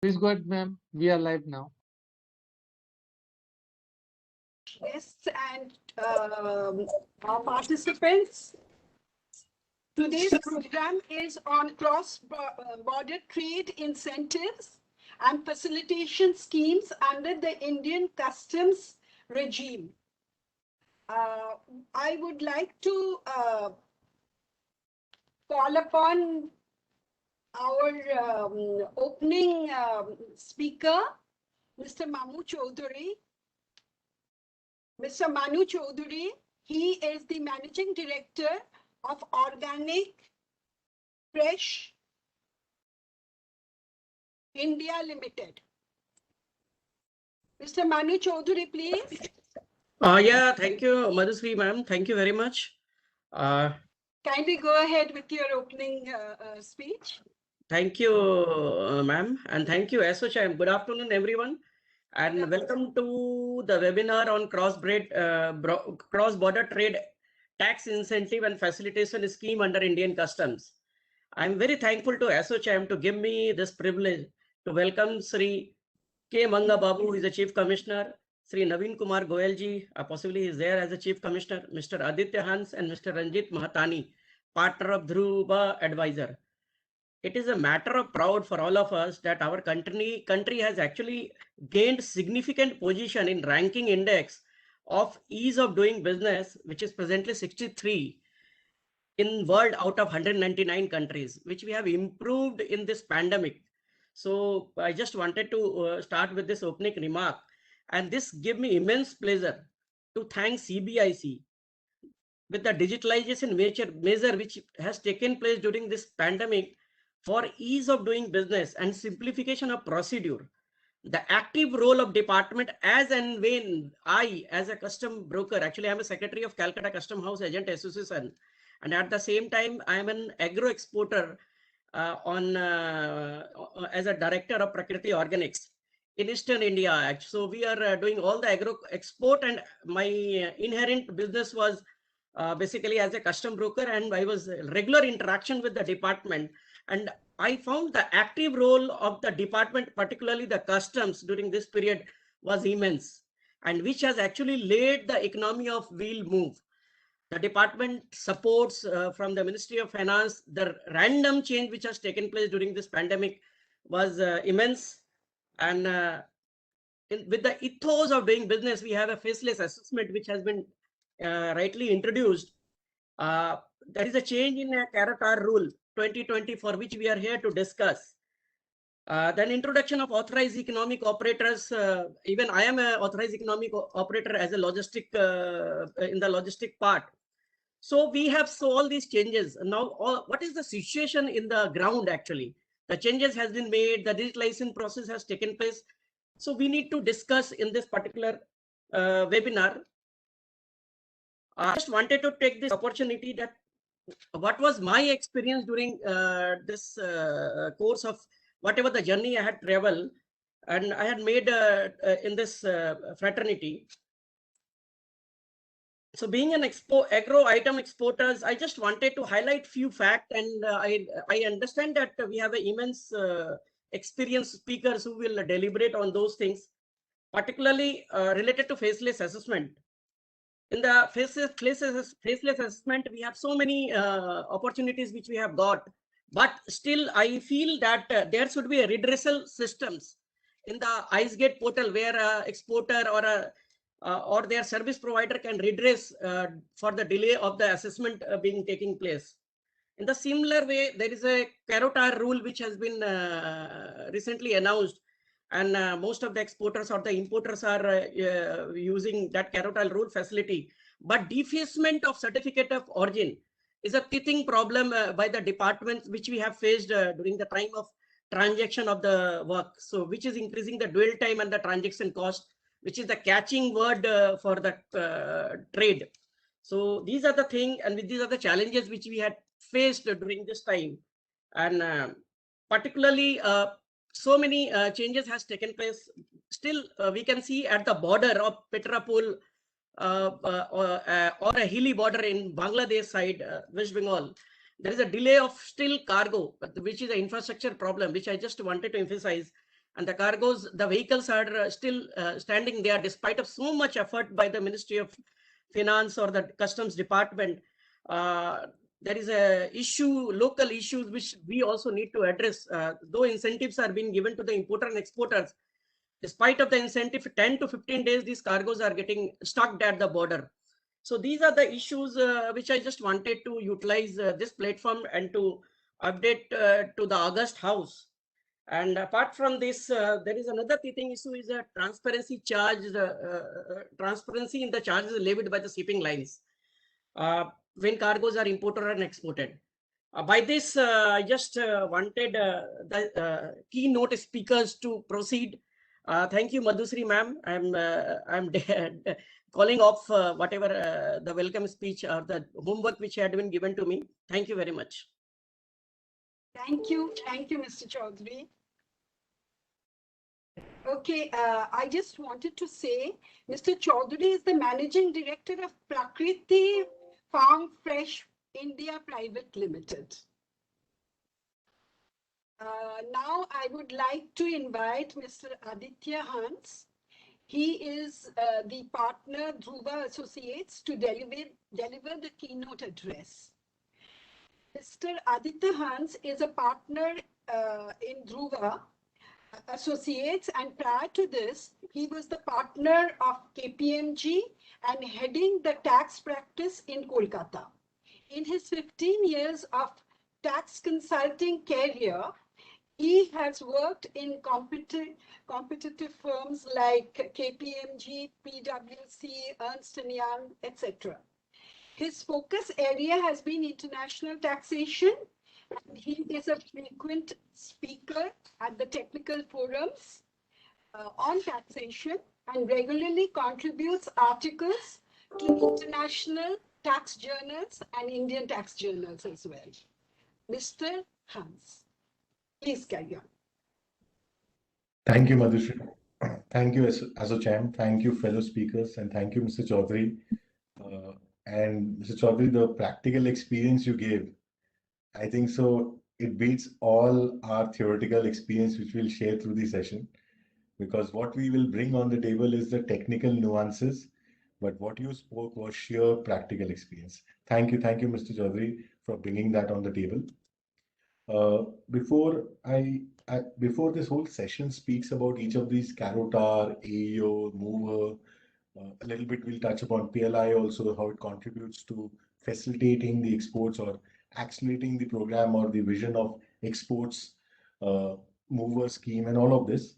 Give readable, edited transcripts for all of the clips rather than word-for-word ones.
Please go ahead, ma'am. We are live now. Yes, and our participants. Today's program is on cross-border trade incentives and facilitation schemes under the Indian customs regime. I would like to call upon our opening speaker, Mr. Manu Chaudhary. Mr. Manu Chaudhary, he is the Managing Director of Organic Fresh India Limited. Mr. Manu Chaudhary, please. Yeah, thank you, Madhusri ma'am. Thank you very much. Kindly go ahead with your opening speech. Thank you, ma'am, and thank you, ASSOCHAM. Good afternoon, everyone, and welcome to the webinar on cross-border trade tax incentive and facilitation scheme under Indian Customs. I'm very thankful to ASSOCHAM to give me this privilege to welcome Sri K. Manga Babu, who is the Chief Commissioner, Sri Naveen Kumar Goyalji, possibly he is there as a Chief Commissioner, Mr. Aditya Hans, and Mr. Ranjit Mahatani, partner of Dhruva Advisor. It is a matter of pride for all of us that our country has actually gained significant position in ranking index of ease of doing business, which is presently 63 in world out of 199 countries, which we have improved in this pandemic. So I just wanted to start with this opening remark, and this gave me immense pleasure to thank CBIC with the digitalization measure which has taken place during this pandemic for ease of doing business and simplification of procedure. The active role of department as and when I, as a custom broker, actually I'm a secretary of Calcutta Custom House Agent Association, and at the same time I am an agro exporter as a director of Prakriti Organics in Eastern India. So we are doing all the agro export, and my inherent business was basically as a custom broker, and I was regular interaction with the department, and I found the active role of the department, particularly the customs during this period, was immense, and which has actually laid the economy of wheel move. The department supports from the Ministry of Finance. The random change which has taken place during this pandemic was immense, and with the ethos of doing business, we have a faceless assessment which has been rightly introduced. There is a change in a Caratar rule 2020 for which we are here to discuss. Then introduction of authorized economic operators. Even I am an authorized economic operator as a logistic in the logistic part. So we have all these changes. Now, what is the situation in the ground actually? The changes has been made, the digitalization process has taken place. So we need to discuss in this particular webinar. I just wanted to take this opportunity that what was my experience during this course of whatever the journey I had traveled and I had made in this fraternity. So being an agro item exporters, I just wanted to highlight few facts, and I understand that we have an immense experienced speakers who will deliberate on those things, particularly related to faceless assessment. In the faceless assessment, we have so many opportunities which we have got, but still I feel that there should be a redressal systems in the IceGate portal where a exporter or their service provider can redress for the delay of the assessment being taking place. In the similar way, there is a Carotar rule which has been recently announced, and most of the exporters or the importers are using that Carotal rule facility. But defacement of certificate of origin is a teething problem by the department which we have faced during the time of transaction of the work. So which is increasing the dwell time and the transaction cost, which is the catching word for the trade. So these are the things, and these are the challenges which we had faced during this time, and particularly so many changes has taken place. Still, we can see at the border of Petrapol or a hilly border in Bangladesh side, West Bengal, there is a delay of still cargo, which is an infrastructure problem, which I just wanted to emphasize. and the cargoes, the vehicles are still standing there despite of so much effort by the Ministry of Finance or the Customs Department. There is a issue, local issues, which we also need to address. Though incentives are being given to the importer and exporters, despite of the incentive, 10 to 15 days, these cargoes are getting stuck at the border. So these are the issues which I just wanted to utilize this platform and to update to the August House. And apart from this, there is another thing issue is a transparency charge, transparency in the charges levied by the shipping lines when cargoes are imported and exported. By this, I just wanted the keynote speakers to proceed. Thank you, Madhusri ma'am. I'm calling off whatever the welcome speech or the homework which had been given to me. Thank you very much. Thank you, Mr. Chaudhary. Okay, I just wanted to say, Mr. Chaudhary is the Managing Director of Prakriti Farm Fresh India Private Limited. Now I would like to invite Mr. Aditya Hans. He is the partner Dhruva Associates to deliver the keynote address. Mr. Aditya Hans is a partner in Dhruva Associates, and prior to this, he was the partner of KPMG and heading the tax practice in Kolkata. In his 15 years of tax consulting career, he has worked in competitive firms like KPMG, PwC, Ernst & Young, etc. His focus area has been international taxation. He is a frequent speaker at the technical forums on taxation and regularly contributes articles to international tax journals and Indian tax journals as well. Mr. Hans, please carry on. Thank you, Madhusri. Thank you, ASSOCHAM. Thank you, fellow speakers, and thank you, Mr. Chaudhary. And Mr. Chaudhary, the practical experience you gave, I think so it beats all our theoretical experience which we'll share through the session, because what we will bring on the table is the technical nuances, but what you spoke was sheer practical experience. Thank you, Mr. Chaudhary, for bringing that on the table. Before this whole session speaks about each of these Carotar, AEO, Mover, a little bit we'll touch upon PLI also, how it contributes to facilitating the exports or accelerating the program or the vision of exports, Mover scheme and all of this.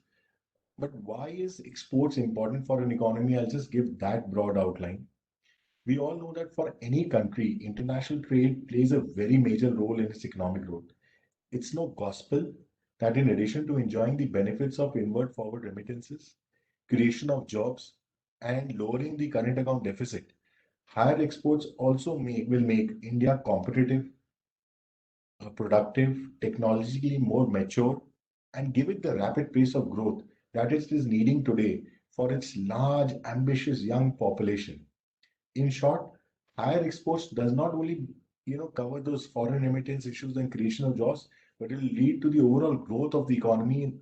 But why is exports important for an economy? I'll just give that broad outline. We all know that for any country, international trade plays a very major role in its economic growth. It's no gospel that in addition to enjoying the benefits of inward forward remittances, creation of jobs, and lowering the current account deficit, higher exports also will make India competitive, productive, technologically more mature, and give it the rapid pace of growth that it is needing today for its large, ambitious young population. In short, higher exports does not only cover those foreign remittance issues and creation of jobs, but it will lead to the overall growth of the economy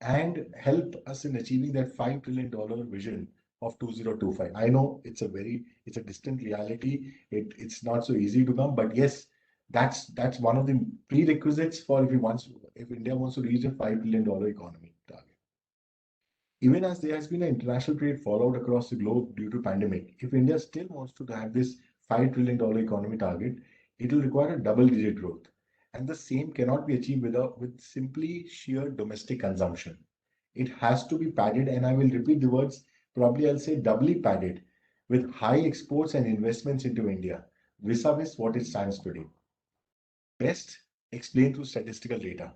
and help us in achieving that $5 trillion vision of 2025. I know it's a distant reality. It's not so easy to come, but yes, that's one of the prerequisites for if India wants to reach a $5 trillion economy target. Even as there has been an international trade fallout across the globe due to pandemic, if India still wants to have this $5 trillion economy target, it will require a double-digit growth. And the same cannot be achieved with simply sheer domestic consumption. It has to be padded, and I will repeat the words, probably I'll say doubly padded, with high exports and investments into India, vis-a-vis what it stands today. Best explained through statistical data.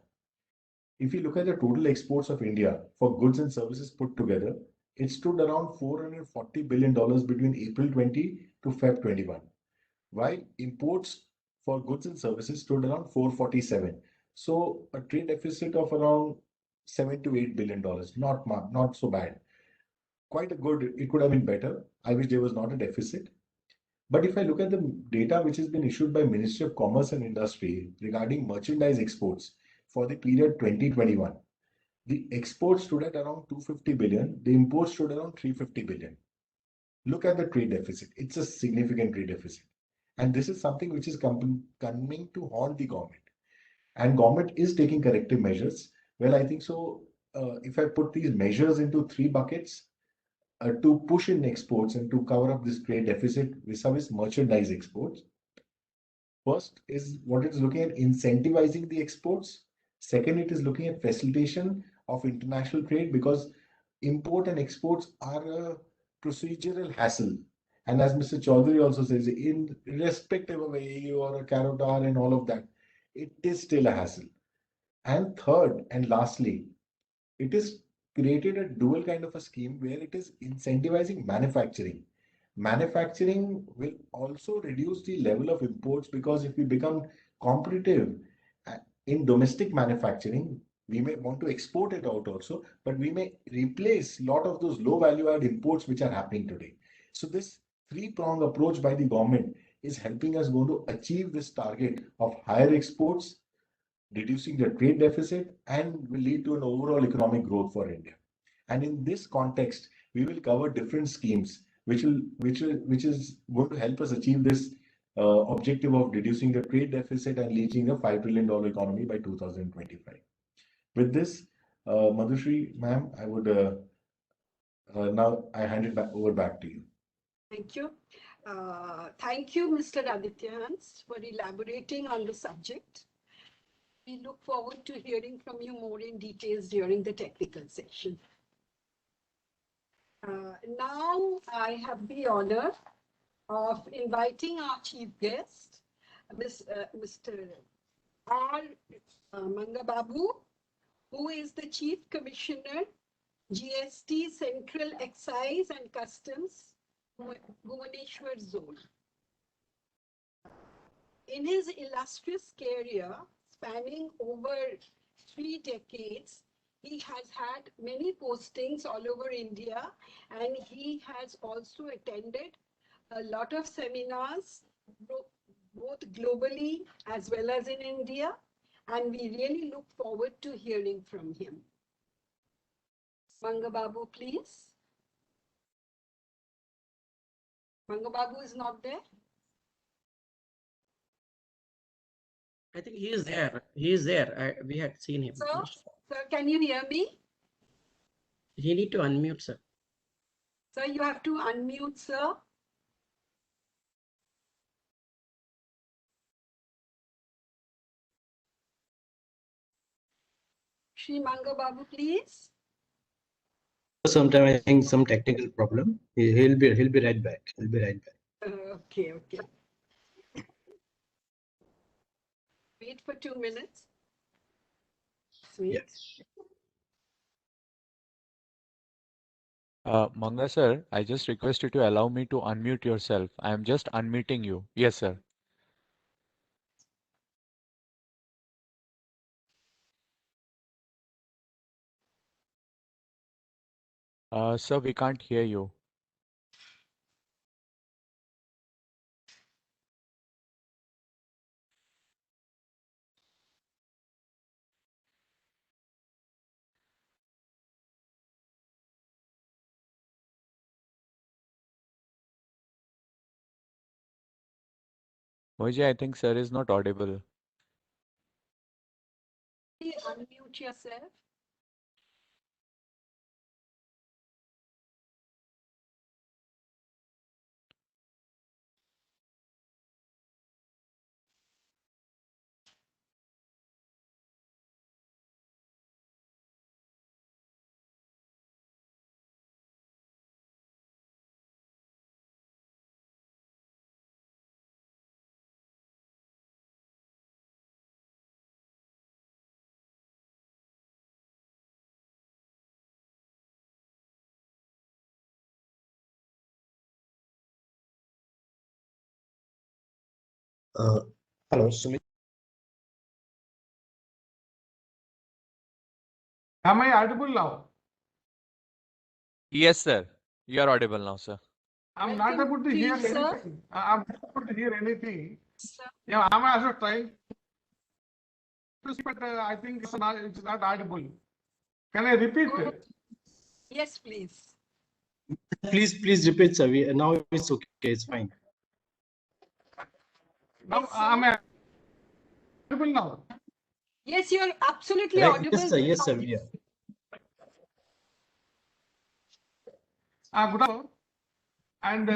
If you look at the total exports of India for goods and services put together, it stood around $440 billion between April 20 to Feb 21, while imports for goods and services stood around 447. So a trade deficit of around $7 to $8 billion, not so bad. Quite a good, it could have been better. I wish there was not a deficit. But if I look at the data which has been issued by Ministry of Commerce and Industry regarding merchandise exports for the period 2021, The exports stood at around 250 billion. The imports stood around 350 billion. Look at the trade deficit. It's a significant trade deficit. And this is something which is coming to haunt the government. And government is taking corrective measures. Well, I think so. If I put these measures into three buckets, to push in exports and to cover up this trade deficit vis-a-vis merchandise exports. First is what it's looking at incentivizing the exports. Second, it is looking at facilitation of international trade because import and exports are a procedural hassle. And as Mr. Chaudhary also says, irrespective of AU or a Carotar and all of that, it is still a hassle. And third and lastly, it is created a dual kind of a scheme where it is incentivizing manufacturing. Manufacturing will also reduce the level of imports because if we become competitive in domestic manufacturing, we may want to export it out also, but we may replace a lot of those low value add imports which are happening today. So this three-pronged approach by the government is helping us going to achieve this target of higher exports, reducing the trade deficit, and will lead to an overall economic growth for India. And in this context, we will cover different schemes which is going to help us achieve this objective of reducing the trade deficit and reaching a $5 trillion economy by 2025. With this, Madhushri, ma'am, I would now I hand it back to you. Thank you. Thank you, Mr. Aditya Hans, for elaborating on the subject. We look forward to hearing from you more in details during the technical session. Now I have the honor of inviting our chief guest, Mr. R. Mangababu, who is the Chief Commissioner, GST Central Excise and Customs, Bhubaneswar Zone. In his illustrious career, spanning over 3 decades, he has had many postings all over India, and he has also attended a lot of seminars, both globally as well as in India, and we really look forward to hearing from him. Mangababu, please. Mangababu is not there? I think he is there. He is there. We had seen him. Sir, can you hear me? He need to unmute, sir. Sir, you have to unmute, sir. Shri Mangababu, please. Sometime I think some technical problem. He'll be right back. He'll be right back. Okay. Wait for 2 minutes. Sweet. Yes. Manga sir, I just request you to allow me to unmute yourself. I am just unmuting you. Yes, sir. Sir, we can't hear you. Moji, I think sir is not audible. Please unmute yourself. Hello, Sumit. Am I audible now? Yes, sir. You are audible now, sir. I'm Welcome not able to to hear you, sir. anything. I'm not able to hear anything. Sir, Yeah, I'm also trying to see, but I think it's not audible. Can I repeat? Yes, please. Please repeat, sir. Now it's okay. It's fine. Now, Yes, sir. am I audible now? Yes, you're absolutely Right? audible. Yes, sir. Yes, sir. Yeah. Good afternoon. And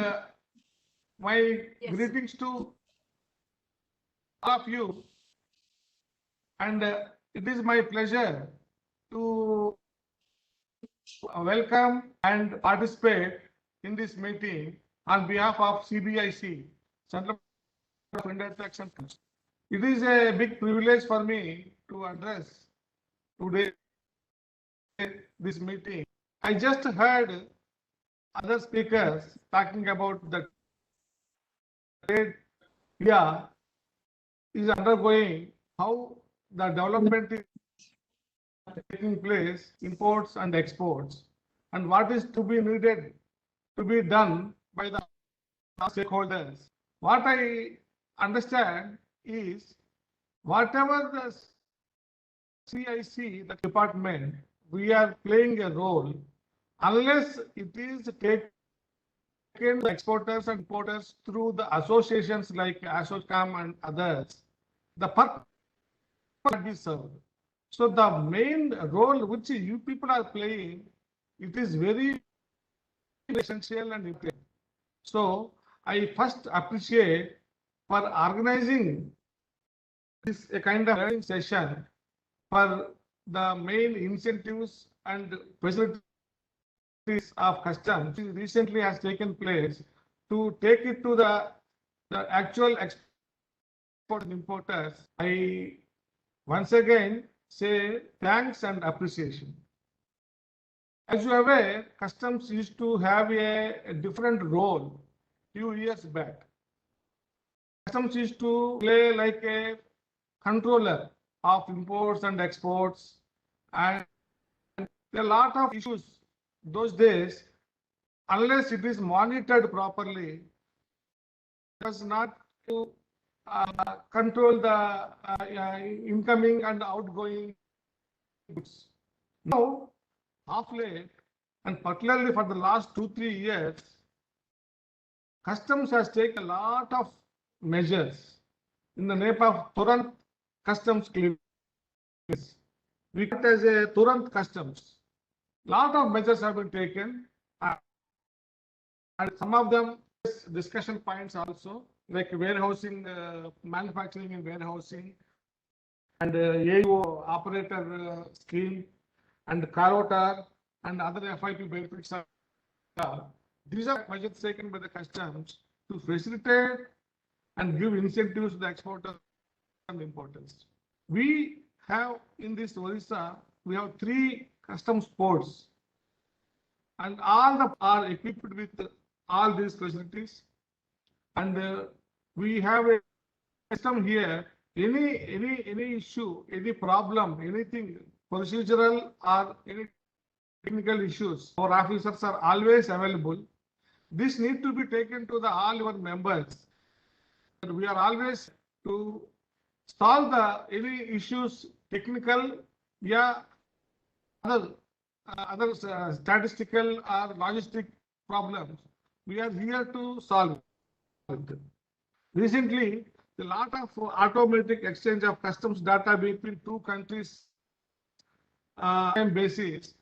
my Yes. greetings to all of you. And it is my pleasure to welcome and participate in this meeting on behalf of CBIC, Central of Indirect Tax and Customs. It is a big privilege for me to address today this meeting. I just heard other speakers talking about the trade India is undergoing, how the development is taking place, imports and exports, and what is to be needed to be done by the stakeholders. What I understand is whatever the CIC, the department, we are playing a role, unless it is taken by exporters and importers through the associations like ASSOCHAM and others, the purpose will be served. So the main role which you people are playing, it is very essential and important. So I first appreciate for organizing this a kind of learning session for the main incentives and facilities of customs which recently has taken place to take it to the actual export and importers. I once again say thanks and appreciation. As you are aware, customs used to have a different role few years back. Customs used to play like a controller of imports and exports, and a lot of issues those days, unless it is monitored properly, does not to control the incoming and outgoing goods. Now, of late, and particularly for the last 2-3 years, customs has taken a lot of measures in the name of Turant customs clearance. We call it as a Turant customs. Lot of measures have been taken, and some of them discussion points also, like warehousing, manufacturing and warehousing, and AO operator scheme, and Carota and other FIP benefits. These are measures taken by the customs to facilitate and give incentives to the exporters and importers. We have in this Orissa, we have 3 customs ports, and all are equipped with all these facilities, and we have a system here. Any issue, any problem, anything procedural or any technical issues, our officers are always available. This need to be taken to the all your members. We are always to solve the any issues, technical, yeah, other statistical or logistic problems. We are here to solve it. Recently, a lot of automatic exchange of customs data between 2 countries basis.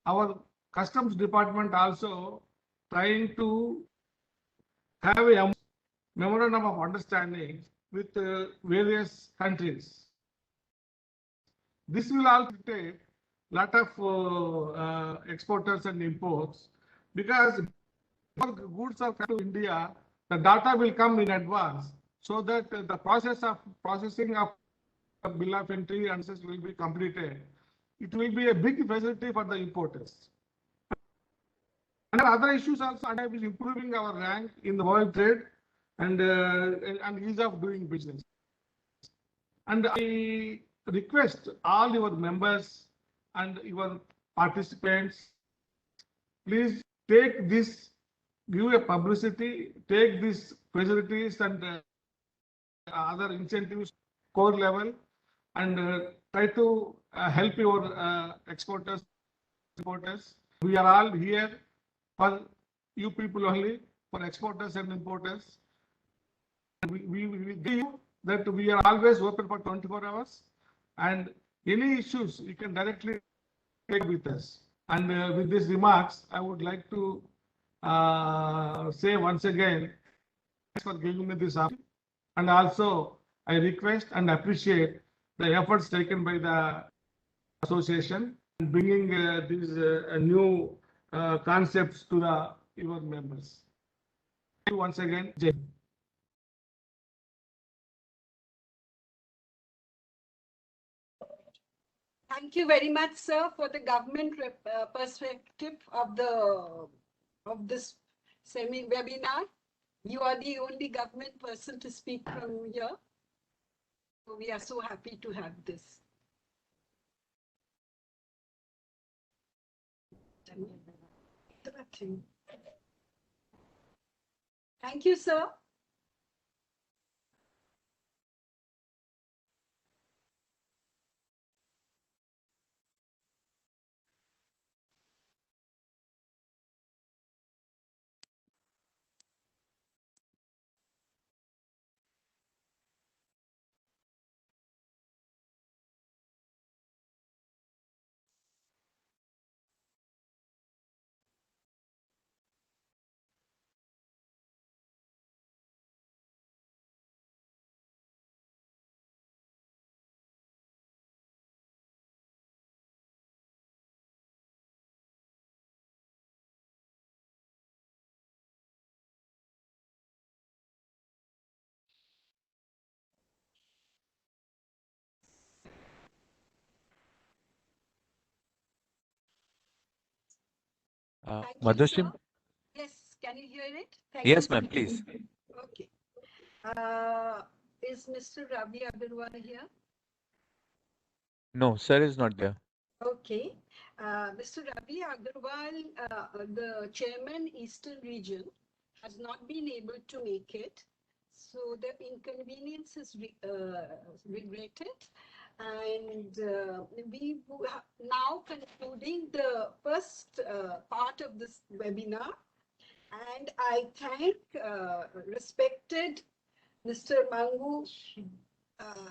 Our customs department also trying to have a memorandum of understanding with various countries. This will also take lot of exporters and imports, because goods are coming to India, the data will come in advance, so that the process of processing of bill of entry and such will be completed. It will be a big facility for the importers. And other issues also, is improving our rank in the world trade and ease of doing business. And I request all your members and your participants, please take this, give a publicity, take these facilities and other incentives core level, and try to help your exporters importers. We are all here for you people only, for exporters and importers. We give you that we are always open for 24 hours, and any issues you can directly take with us. And with these remarks, I would like to say once again, thanks for giving me this opportunity. And also, I request and appreciate the efforts taken by the association in bringing these new concepts to your members. Thank you once again, Jay. Thank you very much, sir, for the government perspective of this semi-webinar. You are the only government person to speak from here. So we are so happy to have this. Thank you, sir. Thank you, Madhushri? sir. Yes, can you hear it? Thank Yes, you, ma'am, sir. please. Okay. Is Mr. Ravi Agarwal here? No, sir is not there. Okay. Mr. Ravi Agarwal, the chairman, Eastern Region, has not been able to make it. So the inconvenience is regretted. And we now concluding the first part of this webinar. And I thank respected Mr. Mangu,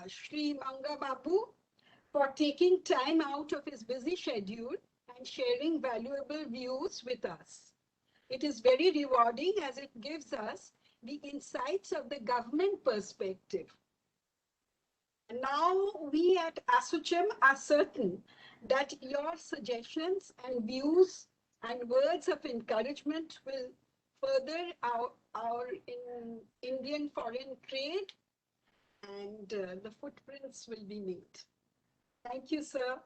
Shri Manga Babu, for taking time out of his busy schedule and sharing valuable views with us. It is very rewarding as it gives us the insights of the government perspective. And now we at ASSOCHAM are certain that your suggestions and views and words of encouragement will further our Indian foreign trade, and the footprints will be made. Thank you, sir.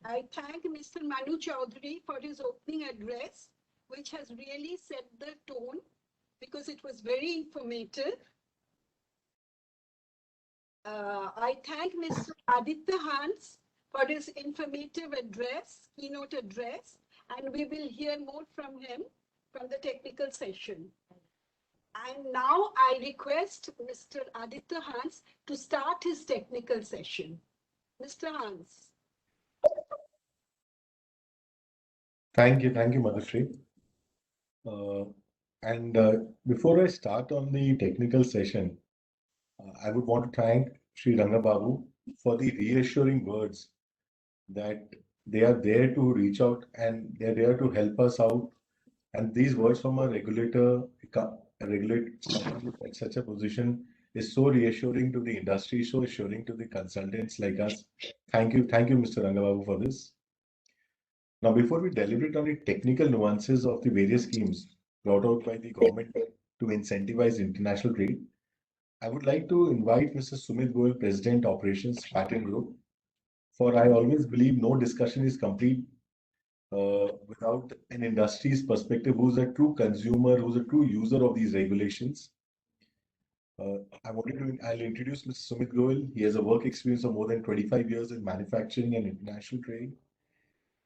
I thank Mr. Manu Chaudhary for his opening address, which has really set the tone because it was very informative. I thank Mr. Aditya Hans for his informative address, keynote address, and we will hear more from him from the technical session. And now I request Mr. Aditya Hans to start his technical session. Mr. Hans. Thank you, Madhushri. Before I start on the technical session, I would want to thank Sri Rangababu for the reassuring words that they are there to reach out and they're there to help us out. And these words from a regulator, a regulator at such a position is so reassuring to the industry, so assuring to the consultants like us. Thank you, Mr. Rangababu, for this. Now, before we deliberate on the technical nuances of the various schemes brought out by the government to incentivize international trade, I would like to invite Mr. Sumit Goel, President Operations, Patent Group, for I always believe no discussion is complete without an industry's perspective, who's a true consumer, who's a true user of these regulations. I'll introduce Mr. Sumit Goel. He has a work experience of more than 25 years in manufacturing and international trade.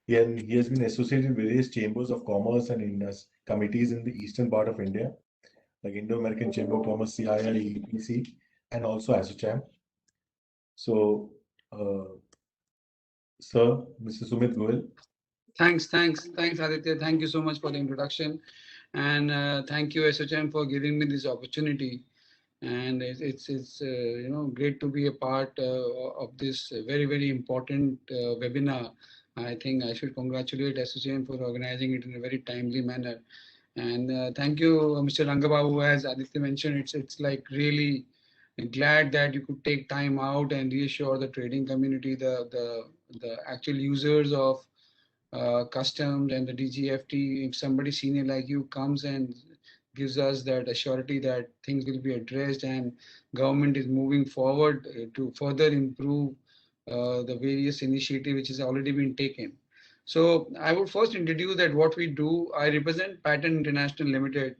He has been associated with various chambers of commerce and committees in the eastern part of India, like Indo-American Chamber of Commerce, CII, EPC, and also ASSOCHAM. So Sir, Mr. Sumit Goel. Thanks, Aditya. Thank you so much for the introduction. And thank you, ASSOCHAM, for giving me this opportunity. And it's great to be a part of this very important webinar. I think I should congratulate ASSOCHAM for organizing it in a very timely manner. And thank you, Mr. Rangababu. As Aditya mentioned, it's like really glad that you could take time out and reassure the trading community, the actual users of customs and the DGFT. If somebody senior like you comes and gives us that assurity that things will be addressed and government is moving forward to further improve the various initiative which has already been taken. So I would first introduce that what we do. I represent Pattern International Limited.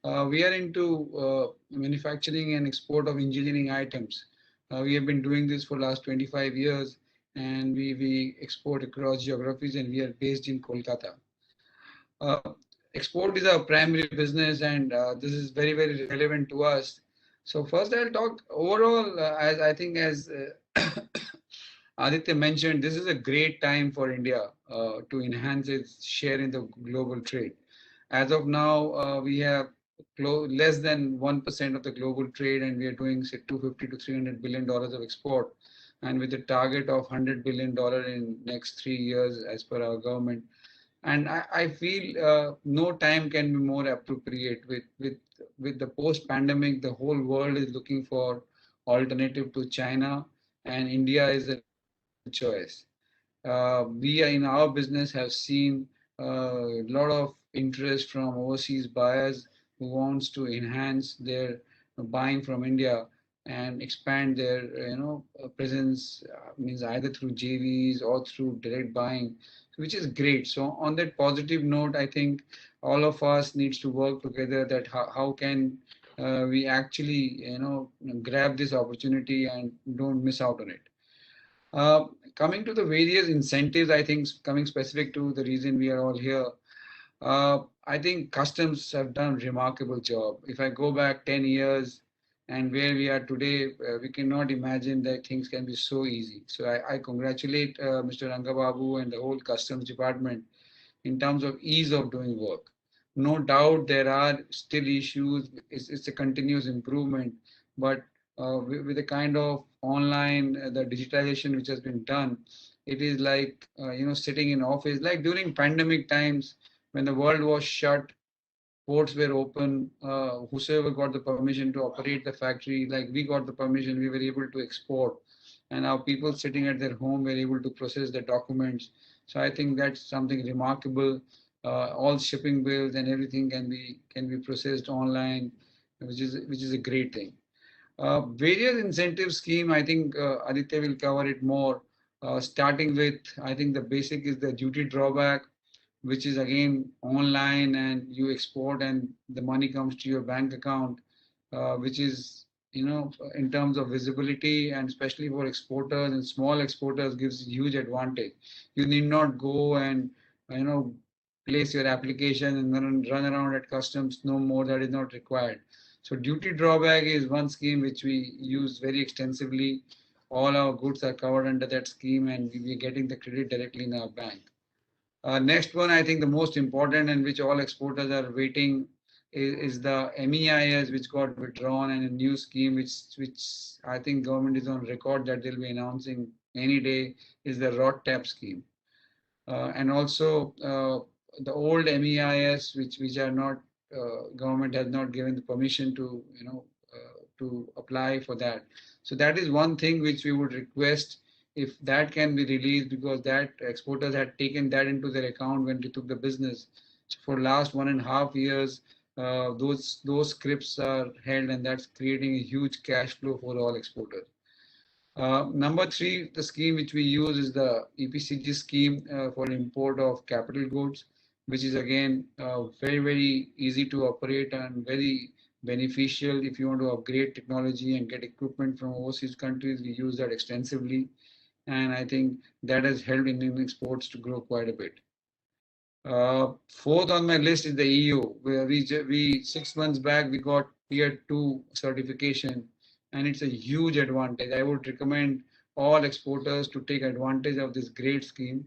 We are into manufacturing and export of engineering items. We have been doing this for last 25 years, and we export across geographies, and we are based in Kolkata. Export is our primary business, and this is very relevant to us. So first I'll talk overall, as I think as Aditya mentioned, this is a great time for India to enhance its share in the global trade. As of now, we have less than 1% of the global trade, and we are doing say $250 to $300 billion of export, and with a target of $100 billion in next 3 years as per our government. And I feel no time can be more appropriate with the post-pandemic. The whole world is looking for alternative to China, and India is a choice. We in our business have seen a lot of interest from overseas buyers who wants to enhance their buying from India and expand their presence, means either through JVs or through direct buying, which is great. So on that positive note, I think all of us needs to work together that how can we actually grab this opportunity and don't miss out on it. Coming to the various incentives, I think coming specific to the reason we are all here, I think customs have done a remarkable job. If I go back 10 years and where we are today, we cannot imagine that things can be so easy. So I congratulate Mr. Rangababu and the whole customs department in terms of ease of doing work. No doubt there are still issues. It's a continuous improvement, but with the kind of online, the digitalization which has been done, it is like sitting in office. Like during pandemic times, when the world was shut, ports were open. Whosoever got the permission to operate the factory, like we got the permission, we were able to export, and our people sitting at their home were able to process the documents. So I think that's something remarkable. All shipping bills and everything can be processed online, which is a great thing. Various incentive scheme, I think Aditya will cover it more. Starting with, I think the basic is the duty drawback, which is again online, and you export and the money comes to your bank account, which is in terms of visibility, and especially for exporters and small exporters, gives huge advantage. You need not go and place your application and then run around at customs. No more, that is not required. So duty drawback is one scheme which we use very extensively. All our goods are covered under that scheme, and we are getting the credit directly in our bank. Next one, I think the most important, and which all exporters are waiting, is the MEIS, which got withdrawn, and a new scheme which I think government is on record that they'll be announcing any day, is the ROT-TAP scheme. And also the old MEIS, which are not, government has not given the permission to to apply for that. So that is one thing which we would request, if that can be released, because that exporters had taken that into their account when they took the business. So for last 1.5 years, those scripts are held, and that's creating a huge cash flow for all exporters. Number 3, the scheme which we use is the Epcg scheme for import of capital goods, which is again very easy to operate and very beneficial if you want to upgrade technology and get equipment from overseas countries. We use that extensively, and I think that has helped Indian exports to grow quite a bit. Fourth on my list is the EU, where we 6 months back we got Tier 2 certification, and it's a huge advantage. I would recommend all exporters to take advantage of this great scheme.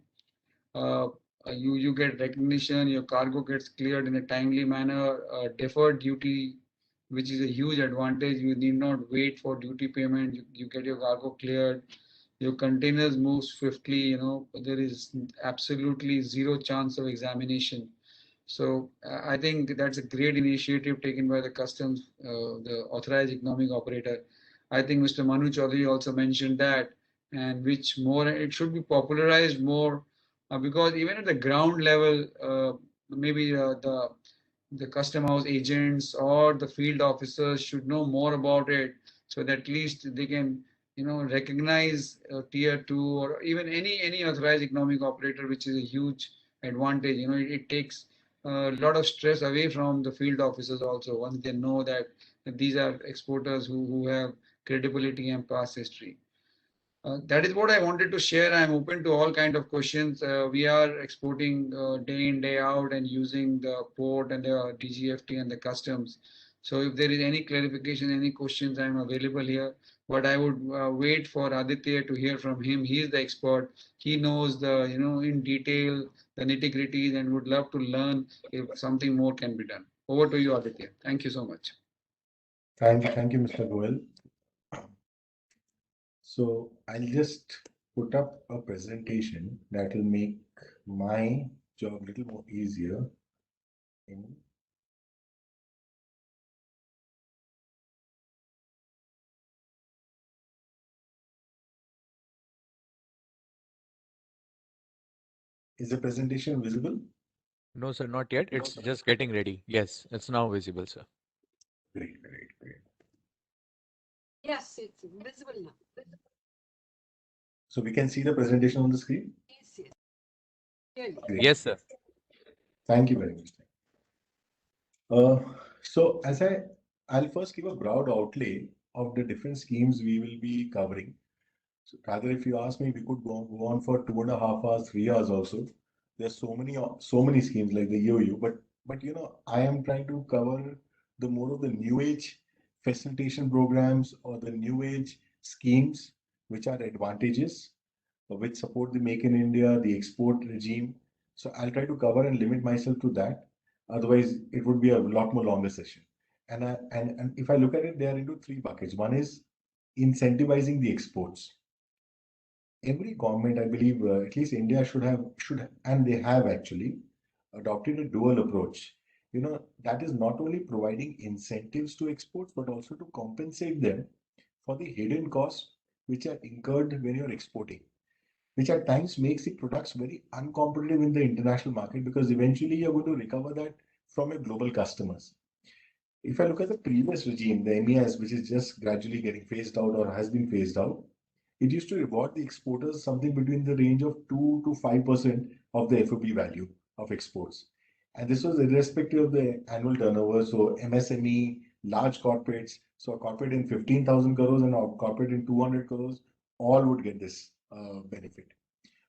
You get recognition, your cargo gets cleared in a timely manner, deferred duty, which is a huge advantage. You need not wait for duty payment. You get your cargo cleared. Your containers move swiftly. There is absolutely zero chance of examination. So I think that's a great initiative taken by the customs, the authorized economic operator. I think Mr. Manu Chaudhary also mentioned that, and which more it should be popularized more, because even at the ground level, maybe the custom house agents or the field officers should know more about it, so that at least they can recognize tier 2 or even any authorized economic operator, which is a huge advantage. It takes a lot of stress away from the field officers also, once they know that these are exporters who have credibility and past history. That is what I wanted to share. I'm open to all kind of questions. We are exporting day in, day out and using the port and the DGFT and the customs. So if there is any clarification, any questions, I'm available here. But I would wait for Aditya to hear from him. He is the expert. He knows the, in detail, the nitty-gritties, and would love to learn if something more can be done. Over to you, Aditya. Thank you so much. Thank you, Mr. Goel. So I'll just put up a presentation that will make my job a little more easier. Is the presentation visible? No, sir, not yet. It's just getting ready. Yes, it's now visible, sir. Great. Yes, it's visible now. So we can see the presentation on the screen? Yes. Clearly. Great. Yes, sir. Thank you very much. So I'll first give a broad outlay of the different schemes we will be covering. So rather, if you ask me, we could go on for 2.5 hours, 3 hours also. There's so many schemes like the EOU, but I am trying to cover the more of the new age facilitation programs or the new age schemes which are advantageous, which support the Make in India, the export regime. So I'll try to cover and limit myself to that. Otherwise, it would be a lot more longer session. And if I look at it, they are into 3 buckets. One is incentivizing the exports. Every government, I believe, at least India should, and they have actually adopted a dual approach. That is not only providing incentives to exports, but also to compensate them for the hidden costs which are incurred when you're exporting, which at times makes the products very uncompetitive in the international market, because eventually you're going to recover that from your global customers. If I look at the previous regime, the MES, which is just gradually getting phased out or has been phased out, it used to reward the exporters something between the range of 2 to 5% of the FOB value of exports. And this was irrespective of the annual turnover. So MSME, large corporates, so a corporate in 15,000 crores and a corporate in 200 crores, all would get this benefit.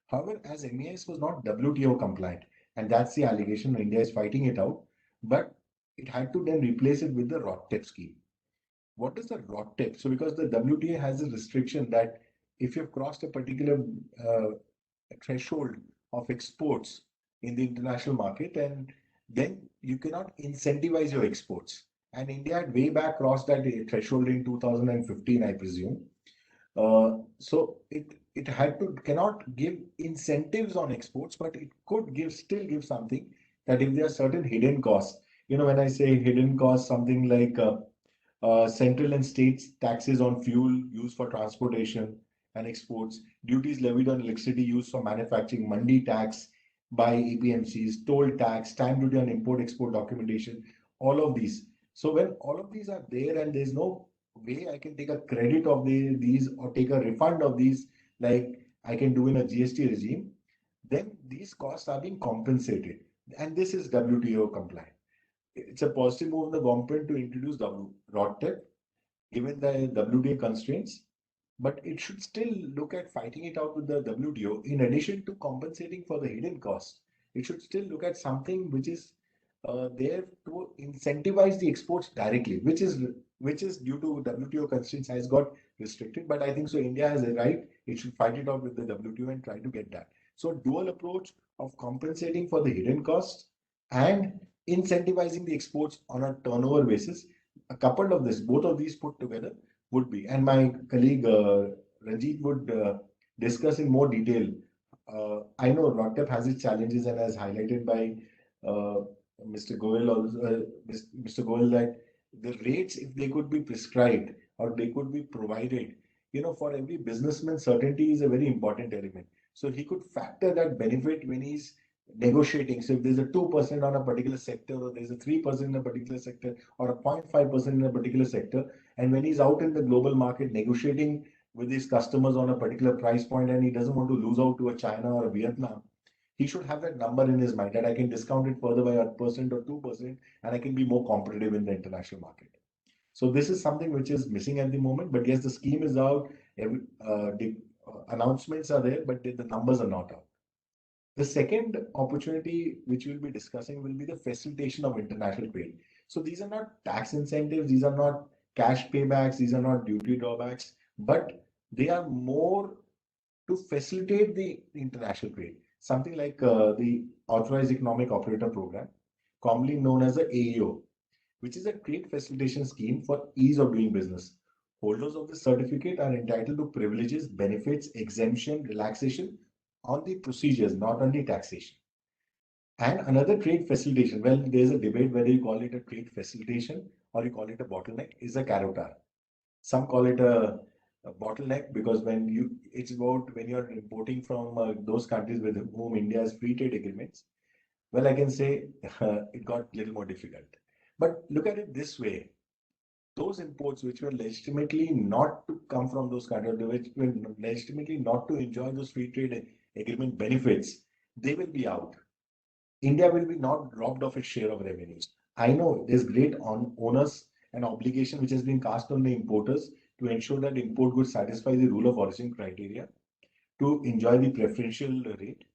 However, as MES was not WTO compliant, and that's the allegation, India is fighting it out, but it had to then replace it with the ROTTEP scheme. What is the ROTTEP? So because the WTO has a restriction that if you've crossed a particular threshold of exports in the international market, and then you cannot incentivize your exports. And India had way back crossed that threshold in 2015, I presume. So it cannot give incentives on exports, but it could still give something, that if there are certain hidden costs. When I say hidden costs, something like central and state taxes on fuel used for transportation and exports, duties levied on electricity used for manufacturing, mandi tax by APMCs, toll tax, stamp duty on import-export documentation, all of these. So when all of these are there and there's no way I can take a credit of these or take a refund of these, like I can do in a GST regime, then these costs are being compensated. And this is WTO compliant. It's a positive move of the government to introduce ROTTEP, given the WTO constraints, but it should still look at fighting it out with the WTO. In addition to compensating for the hidden costs, it should still look at something which is there to incentivize the exports directly, which is which is due to WTO constraints has got restricted. But I think so India has a right, it should fight it out with the WTO and try to get that. So dual approach of compensating for the hidden costs and incentivizing the exports on a turnover basis. A couple of this, both of these put together would be, and my colleague Ranjit would discuss in more detail. I know RODTEP has its challenges and as highlighted by Mr. Goel also, Mr. Goel, that the rates, if they could be prescribed or they could be provided, for every businessman, certainty is a very important element. So he could factor that benefit when he's negotiating. So if there's a 2% on a particular sector, or there's a 3% in a particular sector, or a 0.5% in a particular sector, and when he's out in the global market negotiating with his customers on a particular price point, and he doesn't want to lose out to a China or a Vietnam, he should have that number in his mind that I can discount it further by a percent or 2%, and I can be more competitive in the international market. So this is something which is missing at the moment. But yes, the scheme is out. The announcements are there, but the numbers are not out. The second opportunity which we'll be discussing will be the facilitation of international trade. So these are not tax incentives, these are not cash paybacks, these are not duty drawbacks, but they are more to facilitate the international trade. Something like the Authorized Economic Operator Program, commonly known as the AEO, which is a trade facilitation scheme for ease of doing business. Holders of the certificate are entitled to privileges, benefits, exemption, relaxation on the procedures, not on the taxation. And another trade facilitation, well, there's a debate whether you call it a trade facilitation or you call it a bottleneck, is a carotar. Some call it a bottleneck because it's about when you're importing from those countries with whom India has free trade agreements. Well, I can say it got a little more difficult. But look at it this way. Those imports which were legitimately not to come from those countries, which were legitimately not to enjoy those free trade agreement benefits, they will be out. India will be not robbed of its share of revenues. I know there's great onus and obligation which has been cast on the importers to ensure that import goods satisfy the rule of origin criteria to enjoy the preferential rate.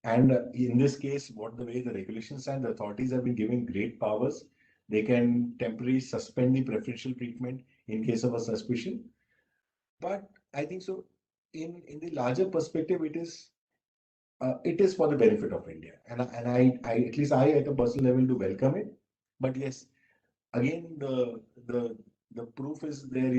And in this case, the way the regulations stand, the authorities have been given great powers. They can temporarily suspend the preferential treatment in case of a suspicion. But I think so in the larger perspective, it is for the benefit of India. And I at least I at a personal level do welcome it. But yes, again, the proof is there,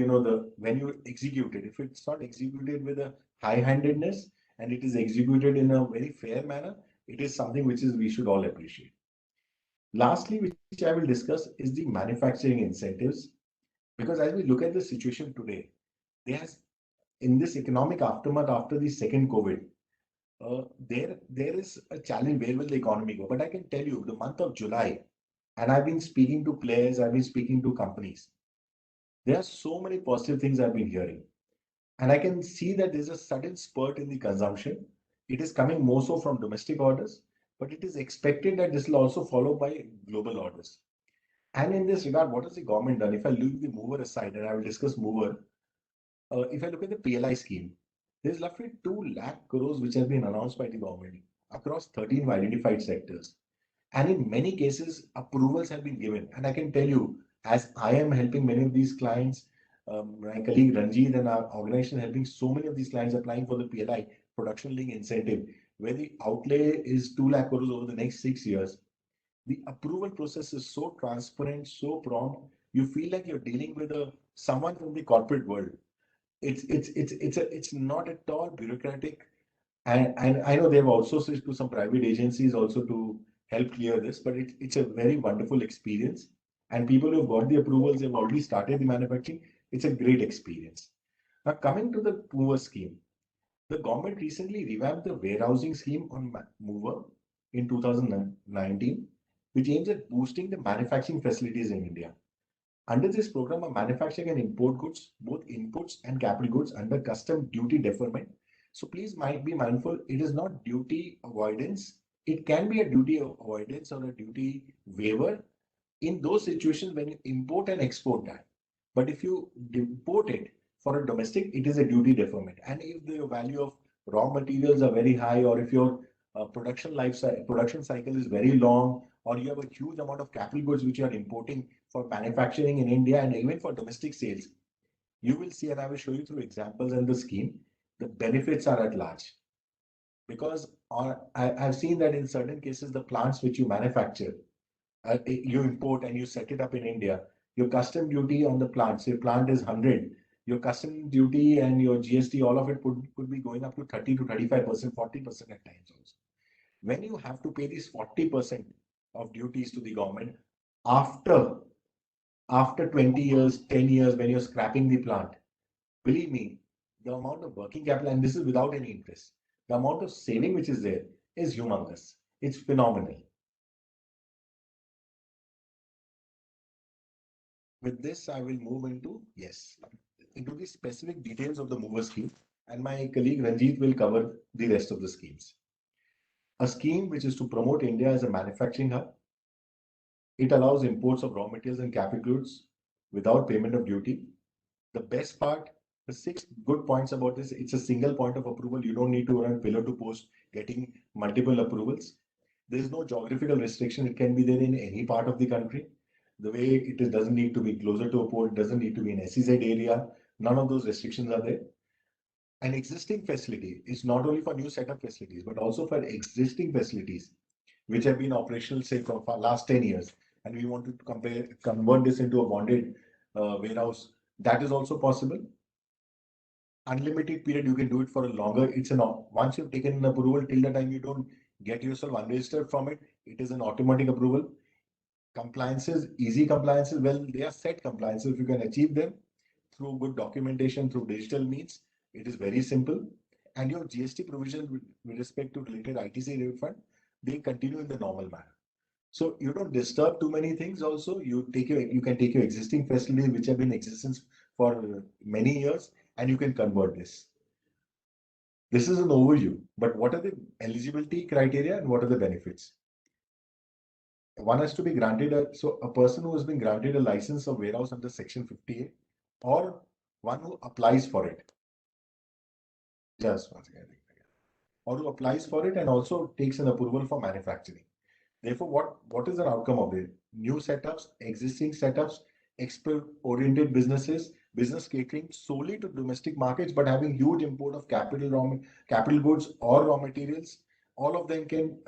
when you execute it, if it's not executed with a high-handedness and it is executed in a very fair manner, it is something which we should all appreciate. Lastly, which I will discuss is the manufacturing incentives, because as we look at the situation today, in this economic aftermath after the second COVID, there is a challenge. Where will the economy go? But I can tell you, the month of July, and I've been speaking to players, I've been speaking to companies. There are so many positive things I've been hearing. And I can see that there's a sudden spurt in the consumption. It is coming more so from domestic orders, but it is expected that this will also follow by global orders. And in this regard, what has the government done? If I leave the mover aside, and I will discuss mover, if I look at the PLI scheme, there's roughly 2 lakh crores which have been announced by the government across 13 identified sectors. And in many cases, approvals have been given. And I can tell you, as I am helping many of these clients, my colleague Ranjit and our organization helping so many of these clients applying for the PLI, production linked incentive, where the outlay is 2 lakh crores over the next 6 years. The approval process is so transparent, so prompt. You feel like you're dealing with someone from the corporate world. It's not at all bureaucratic. And I know they've also switched to some private agencies also to help clear this, but it's a very wonderful experience. And people who've got the approvals, they've already started the manufacturing. It's a great experience. Now, coming to the mover scheme, the government recently revamped the warehousing scheme on mover in 2019, which aims at boosting the manufacturing facilities in India. Under this program, a manufacturer can import goods, both inputs and capital goods, under custom duty deferment. So please be mindful, it is not duty avoidance. It can be a duty avoidance or a duty waiver in those situations when you import and export that. But if you import it for a domestic, it is a duty deferment. And if the value of raw materials are very high, or if your production cycle is very long, or you have a huge amount of capital goods which you are importing for manufacturing in India and even for domestic sales, you will see, and I will show you through examples in the scheme, the benefits are at large. Because I've seen that in certain cases, the plants which you manufacture, you import and you set it up in India, your custom duty on the plant, say plant is 100, your custom duty and your GST, all of it could be going up to 30 to 35%, 40% at times also. When you have to pay these 40% of duties to the government after 20 years, 10 years, when you're scrapping the plant, believe me, the amount of working capital, and this is without any interest, the amount of saving which is there is humongous. It's phenomenal. With this, I will move into the specific details of the mover scheme, and my colleague Ranjit will cover the rest of the schemes. A scheme which is to promote India as a manufacturing hub. It allows imports of raw materials and capital goods without payment of duty. The best part, the 6 good points about this, it's a single point of approval. You don't need to run pillar to post getting multiple approvals. There is no geographical restriction. It can be there in any part of the country. The way it is, doesn't need to be closer to a port, doesn't need to be in SEZ area. None of those restrictions are there. An existing facility is not only for new setup facilities, but also for existing facilities which have been operational, say, for last 10 years. And we want to convert this into a bonded warehouse. That is also possible. Unlimited period, you can do it for a longer. Once you've taken an approval, till the time you don't get yourself unregistered from it, it is an automatic approval. Compliances, easy compliances, well, they are set compliances. If you can achieve them through good documentation, through digital means, it is very simple. And your GST provision with respect to related ITC refund, they continue in the normal manner. So you don't disturb too many things. Also, you can take your existing facilities which have been in existence for many years, and you can convert this. This is an overview, but what are the eligibility criteria and what are the benefits? One has to be granted a person who has been granted a license of warehouse under Section 58, or one who applies for it. Just once again, or who applies for it and also takes an approval for manufacturing. Therefore, what is the outcome of it? New setups, existing setups, export-oriented businesses, business catering solely to domestic markets, but having huge import of capital goods or raw materials, all of them can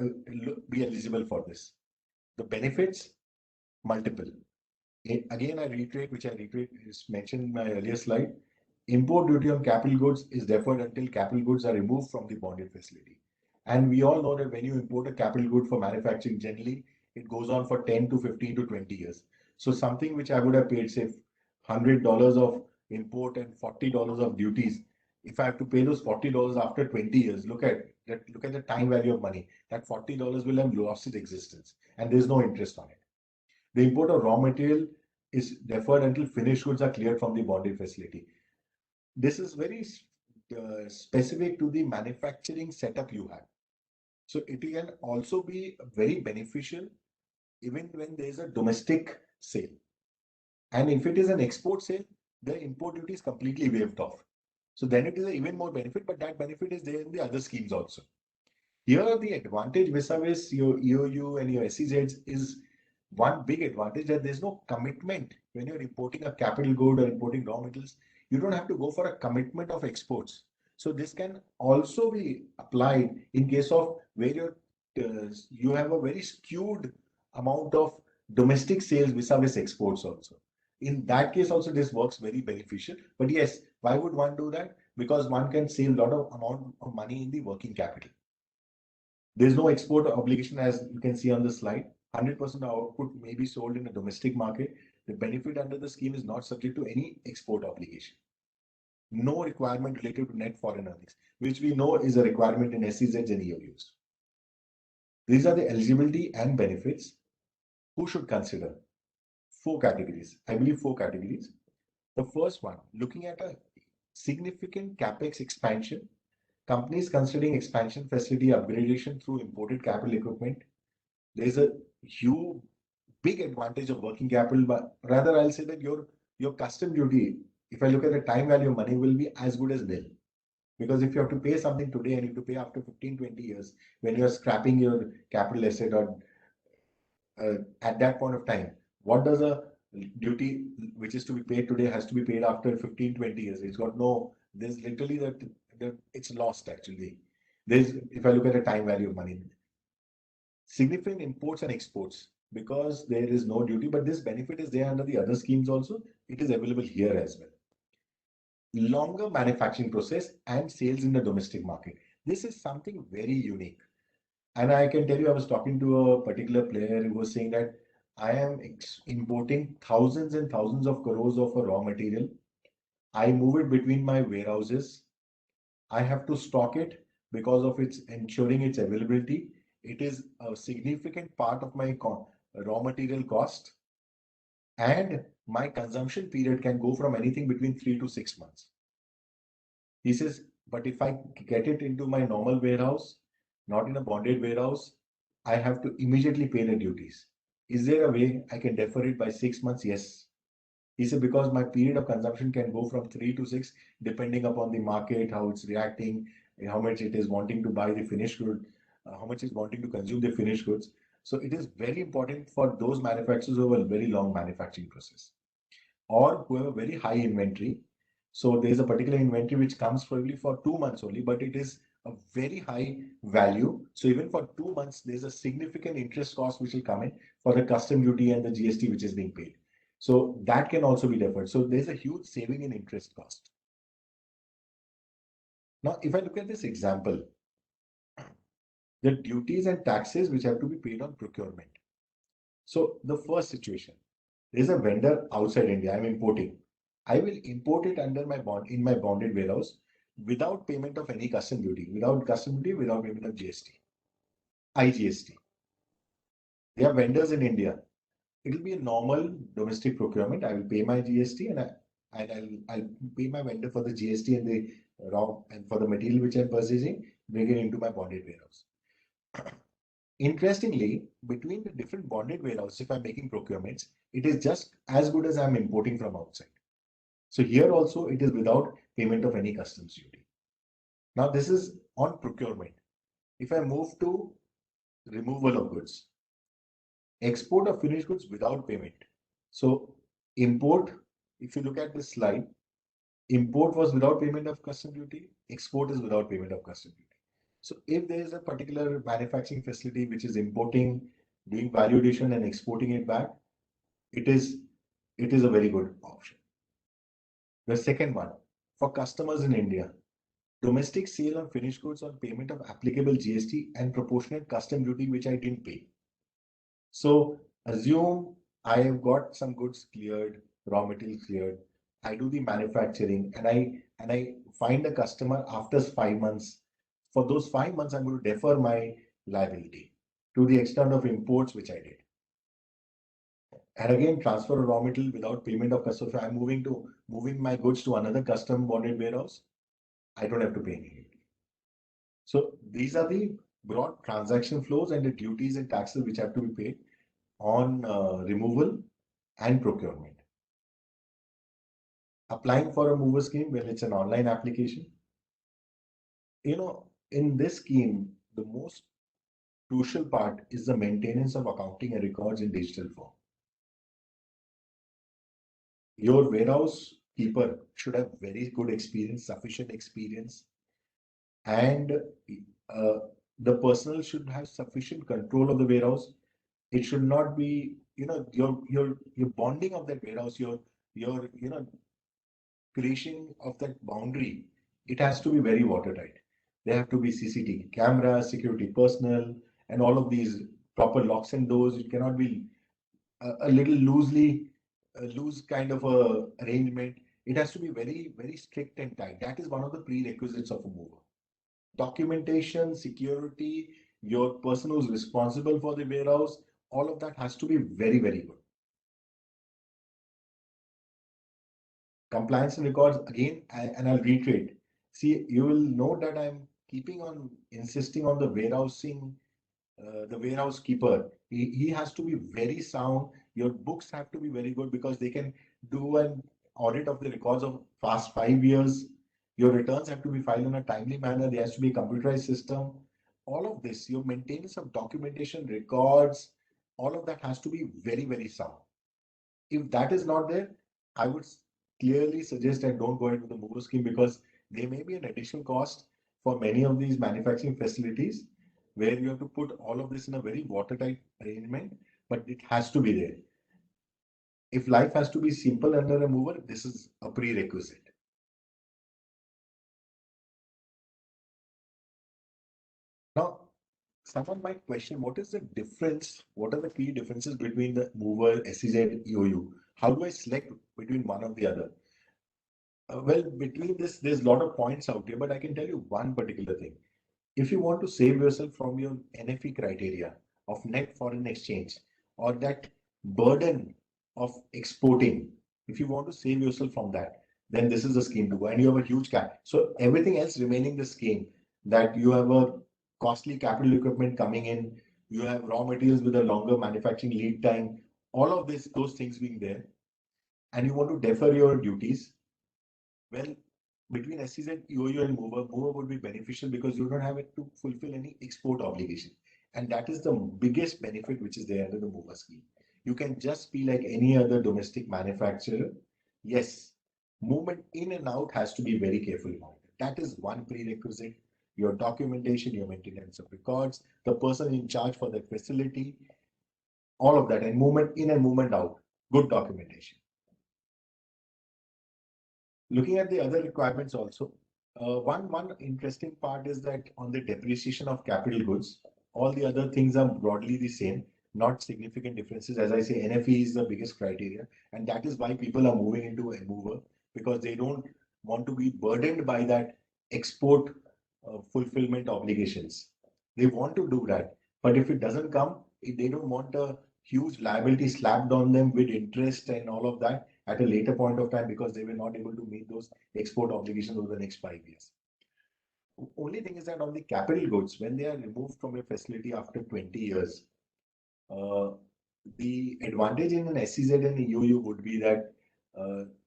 be eligible for this. The benefits, multiple. Again, I reiterate, is mentioned in my earlier slide. Import duty on capital goods is deferred until capital goods are removed from the bonded facility. And we all know that when you import a capital good for manufacturing, generally it goes on for 10 to 15 to 20 years. So something which I would have paid, say, $100 of import and $40 of duties, if I have to pay those $40 after 20 years, look at the time value of money. That $40 will have lost its existence, and there's no interest on it. The import of raw material is deferred until finished goods are cleared from the bonded facility. This is very specific to the manufacturing setup you have. So it can also be very beneficial even when there is a domestic sale. And if it is an export sale, the import duty is completely waived off. So then it is even more benefit, but that benefit is there in the other schemes also. Here, the advantage vis-a-vis your EOU and your SEZs is one big advantage, that there's no commitment when you're importing a capital good or importing raw materials. You don't have to go for a commitment of exports. So this can also be applied in case of where you have a very skewed amount of domestic sales vis-a-vis exports also. In that case also, this works very beneficial. But yes, why would one do that? Because one can save a lot of amount of money in the working capital. There's no export obligation, as you can see on the slide. 100% output may be sold in a domestic market. The benefit under the scheme is not subject to any export obligation. No requirement related to net foreign earnings, which we know is a requirement in SEZs and EOUs. These are the eligibility and benefits. Who should consider? 4 categories. I believe 4 categories. The first one, looking at a significant capex expansion, companies considering expansion facility upgradation through imported capital equipment. There's a huge, big advantage of working capital, but rather I'll say that your custom duty, if I look at the time value of money, will be as good as nil. Because if you have to pay something today and you have to pay after 15, 20 years, when you're scrapping your capital asset or at that point of time. What does a duty which is to be paid today has to be paid after 15, 20 years? It's got no, there's literally that it's lost actually. There's, if I look at the time value of money, significant imports and exports, because there is no duty, but this benefit is there under the other schemes also. It is available here as well. Longer manufacturing process and sales in the domestic market. This is something very unique. And I can tell you, I was talking to a particular player who was saying that I am importing thousands and thousands of crores of a raw material. I move it between my warehouses. I have to stock it because of its ensuring its availability. It is a significant part of my raw material cost, and my consumption period can go from anything between 3 to 6 months. He says, but if I get it into my normal warehouse, not in a bonded warehouse, I have to immediately pay the duties. Is there a way I can defer it by 6 months? Yes. He said, because my period of consumption can go from 3 to 6, depending upon the market, how it's reacting, how much it is wanting to buy the finished good, how much is wanting to consume the finished goods. So it is very important for those manufacturers who have a very long manufacturing process or who have a very high inventory. So there is a particular inventory which comes probably for 2 months only, but it is a very high value. So even for 2 months, there's a significant interest cost which will come in for the custom duty and the GST which is being paid. So that can also be deferred. So there's a huge saving in interest cost. Now, if I look at this example, the duties and taxes which have to be paid on procurement. So the first situation, there's a vendor outside India, I'm importing. I will import it under my bond in my bonded warehouse without payment of any custom duty, without payment of GST, IGST. There are vendors in India. It will be a normal domestic procurement. I will pay my GST and I'll pay my vendor for the GST and the raw and for the material which I'm purchasing, bring it into my bonded warehouse. Interestingly, between the different bonded warehouses, if I'm making procurements, it is just as good as I'm importing from outside. So here also it is without payment of any customs duty. Now this is on procurement. If I move to removal of goods, export of finished goods without payment. So import, if you look at this slide, import was without payment of custom duty, export is without payment of custom duty. So if there is a particular manufacturing facility which is importing, doing value addition and exporting it back, it is a very good option. The second one, for customers in India, domestic sale on finished goods on payment of applicable GST and proportionate custom duty which I didn't pay. So assume I have got some goods cleared, raw material cleared. I do the manufacturing and I find a customer after 5 months. For those 5 months, I'm going to defer my liability to the extent of imports which I did. And again, transfer of raw material without payment of custom. If I'm moving my goods to another custom bonded warehouse, I don't have to pay any. So these are the broad transaction flows and the duties and taxes which have to be paid on removal and procurement. Applying for a mover scheme, well, it's an online application. In this scheme, the most crucial part is the maintenance of accounting and records in digital form. Your warehouse keeper should have very good experience, sufficient experience, and the personnel should have sufficient control of the warehouse. It should not be, your bonding of that warehouse, your creation of that boundary. It has to be very watertight. There have to be CCTV cameras, security personnel, and all of these proper locks and doors. It cannot be a little loose kind of a arrangement. It has to be very, very strict and tight. That is one of the prerequisites of a mover. Documentation, security, your person who's responsible for the warehouse, all of that has to be very, very good. Compliance and records, again, and I'll reiterate. See, you will note that I'm keeping on insisting on the warehousing, the warehouse keeper. He has to be very sound. Your books have to be very good because they can do an audit of the records of past 5 years. Your returns have to be filed in a timely manner. There has to be a computerized system. All of this, your maintenance of documentation, records, all of that has to be very, very sound. If that is not there, I would clearly suggest that don't go into the mover scheme, because there may be an additional cost for many of these manufacturing facilities where you have to put all of this in a very watertight arrangement, but it has to be there. If life has to be simple under a mover, this is a prerequisite. Now, someone might question, what is the difference? What are the key differences between the mover, SEZ, EOU? How do I select between one or the other? Well, between this, there's a lot of points out here, but I can tell you one particular thing. If you want to save yourself from your NFE criteria of net foreign exchange, or that burden of exporting, if you want to save yourself from that, then this is the scheme to go, and you have a huge cap. So everything else remaining the scheme, that you have a costly capital equipment coming in, you have raw materials with a longer manufacturing lead time, all of this, those things being there, and you want to defer your duties. Well, between SEZ, EOU and mover would be beneficial because you don't have to fulfill any export obligation. And that is the biggest benefit which is there under the mover scheme. You can just be like any other domestic manufacturer. Yes, movement in and out has to be very carefully monitored. That is one prerequisite. Your documentation, your maintenance of records, the person in charge for that facility, all of that, and movement in and movement out, good documentation. Looking at the other requirements also, one interesting part is that on the depreciation of capital goods, all the other things are broadly the same, not significant differences. As I say, NFE is the biggest criteria, and that is why people are moving into a mover, because they don't want to be burdened by that export fulfillment obligations. They want to do that, but if it doesn't come, if they don't want a huge liability slapped on them with interest and all of that at a later point of time, because they were not able to meet those export obligations over the next 5 years. Only thing is that on the capital goods, when they are removed from a facility after 20 years, the advantage in an SEZ and EOU would be that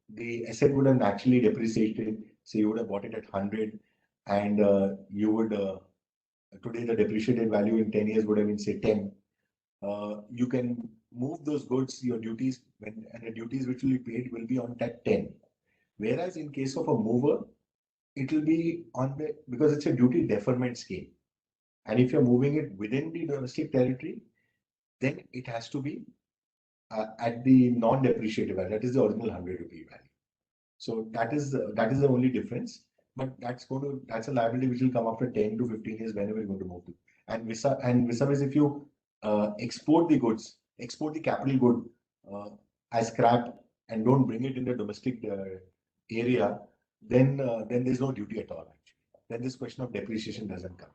the asset would have naturally depreciated. So you would have bought it at 100, and you would today the depreciated value in 10 years would have been say 10. You can move those goods, your duties, and the duties which will be paid will be on that 10. Whereas in case of a mover, it will be on the, because it's a duty deferment scheme. And if you're moving it within the domestic territory, then it has to be at the non-depreciated value. That is the original 100 rupee value. So that is the only difference. But that's a liability which will come after 10 to 15 years whenever you're going to move to. And vis-a-vis if you export the goods, export the capital good as scrap and don't bring it in the domestic area, then there's no duty at all actually. Then this question of depreciation doesn't come.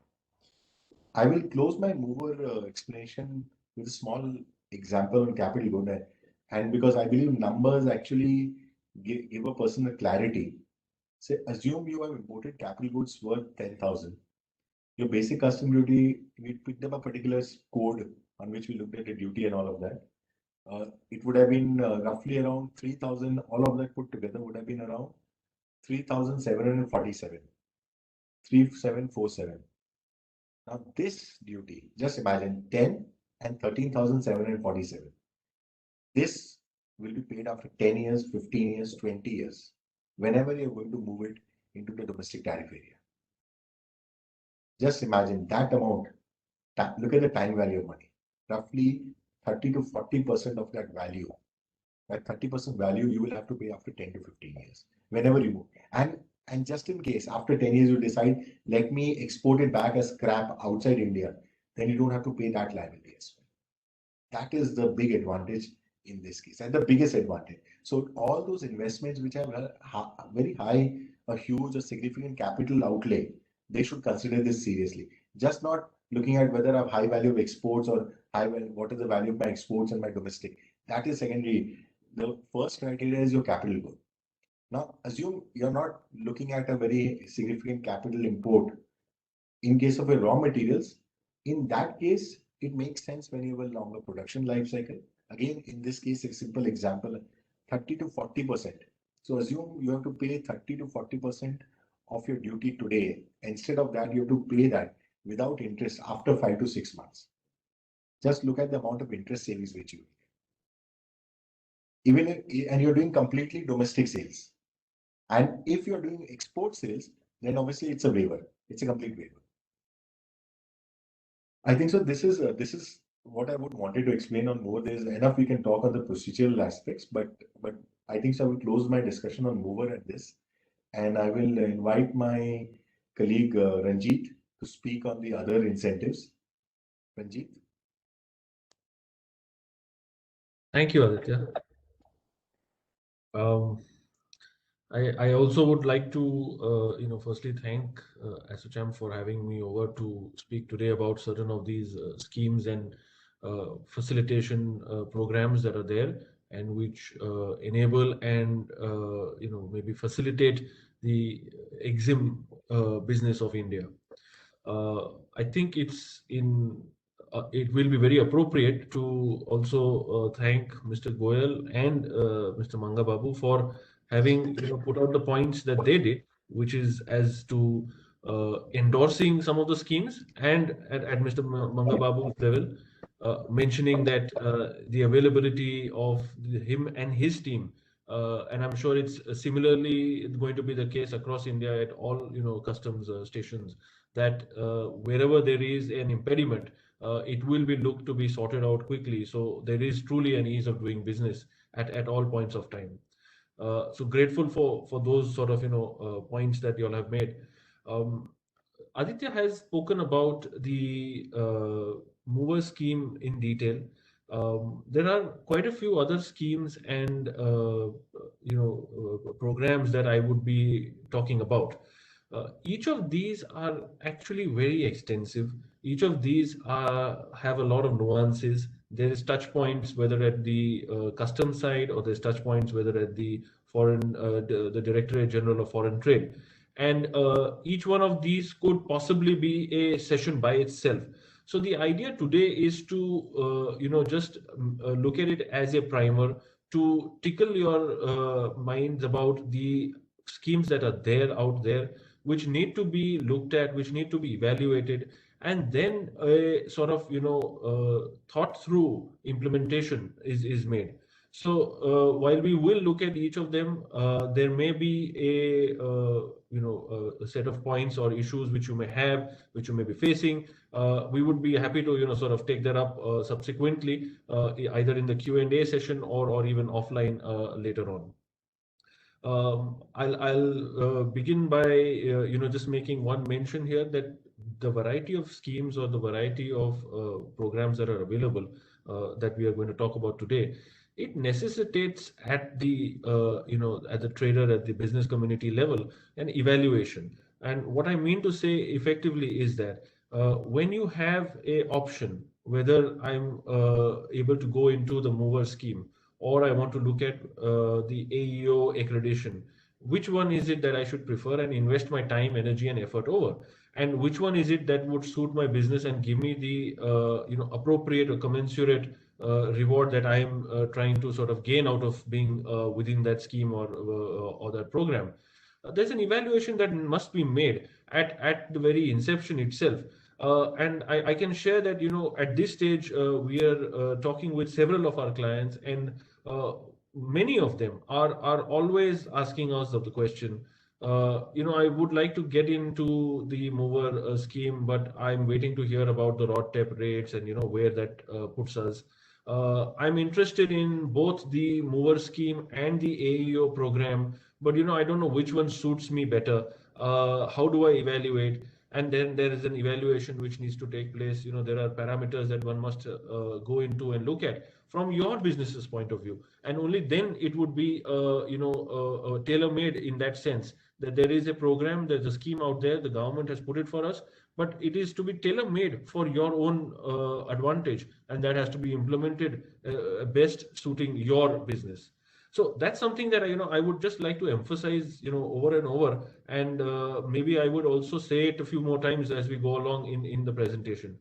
I will close my mover explanation with a small example on capital good, and because I believe numbers actually give a person a clarity. Say, assume you have imported capital goods worth 10,000. Your basic custom duty, we picked up a particular code on which we looked at the duty and all of that. It would have been roughly around 3,000. All of that put together would have been around 3,747. 3,747. Now this duty, just imagine 10 and 13,747. This will be paid after 10 years, 15 years, 20 years, whenever you're going to move it into the domestic tariff area. Just imagine that amount. Look at the time value of money. Roughly 30 to 40% of that value. That 30% value you will have to pay after 10 to 15 years, whenever you move. And just in case after 10 years you decide, let me export it back as scrap outside India, then you don't have to pay that liability as well. That is the big advantage in this case, and the biggest advantage. So all those investments which have very high, a huge, a significant capital outlay, they should consider this seriously. Just not looking at whether I have high value of exports or what is the value of my exports and my domestic. That is secondary. The first criteria is your capital good. Now, assume you're not looking at a very significant capital import. In case of a raw materials, in that case, it makes sense when you have a longer production life cycle. Again, in this case, a simple example, 30 to 40%. So assume you have to pay 30 to 40% of your duty today. Instead of that, you have to pay that without interest after 5 to 6 months. Just look at the amount of interest savings which you will get. And you're doing completely domestic sales. And if you're doing export sales, then obviously it's a waiver. It's a complete waiver. I think so. This is what I would wanted to explain on Mover. There's enough we can talk on the procedural aspects, but I think so I will close my discussion on Mover at this, and I will invite my colleague Ranjit to speak on the other incentives. Ranjit. Thank you, Aditya. I also would like to, firstly thank ASSOCHAM for having me over to speak today about certain of these schemes and facilitation programs that are there and which enable and, maybe facilitate the EXIM business of India. I think it will be very appropriate to also thank Mr. Goyal and Mr. Mangababu for having put out the points that they did, which is as to endorsing some of the schemes, and at Mr. Mangababu's level, mentioning that the availability of him and his team, and I'm sure it's similarly going to be the case across India at all customs stations, that wherever there is an impediment, it will be looked to be sorted out quickly. So there is truly an ease of doing business at all points of time. So grateful for those sort of points that you all have made. Aditya has spoken about the mover scheme in detail. There are quite a few other schemes and programs that I would be talking about. Each of these are actually very extensive. Each of these have a lot of nuances. There is touch points, whether at the customs side, or there's touch points, whether at the the Directorate General of Foreign Trade. And each one of these could possibly be a session by itself. So the idea today is to, just look at it as a primer to tickle your minds about the schemes that are there out there, which need to be looked at, which need to be evaluated, and then a sort of thought through implementation is made. So while we will look at each of them, there may be a set of points or issues which you may have, which you may be facing. We would be happy to sort of take that up subsequently, either in the Q&A session or even offline later on. I'll begin by just making one mention here that the variety of schemes or the variety of programs that are available that we are going to talk about today, it necessitates at the at the trader, at the business community level, an evaluation. And what I mean to say effectively is that when you have a option, whether I'm able to go into the mover scheme, or I want to look at the AEO accreditation, which one is it that I should prefer and invest my time, energy, and effort over? And which one is it that would suit my business and give me the appropriate or commensurate reward that I am trying to sort of gain out of being within that scheme or that program? There's an evaluation that must be made at the very inception itself. And I can share that, at this stage, we are talking with several of our clients, and many of them are always asking us of the question, I would like to get into the mover scheme, but I'm waiting to hear about the rod tap rates and, where that puts us. I'm interested in both the mover scheme and the AEO program, but, I don't know which one suits me better. How do I evaluate? And then there is an evaluation which needs to take place. There are parameters that one must go into and look at from your business's point of view, and only then it would be tailor-made in that sense, that there is a program, there's a scheme out there, the government has put it for us, but it is to be tailor-made for your own advantage, and that has to be implemented best suiting your business. So that's something that I would just like to emphasize over and over, and maybe I would also say it a few more times as we go along in the presentation.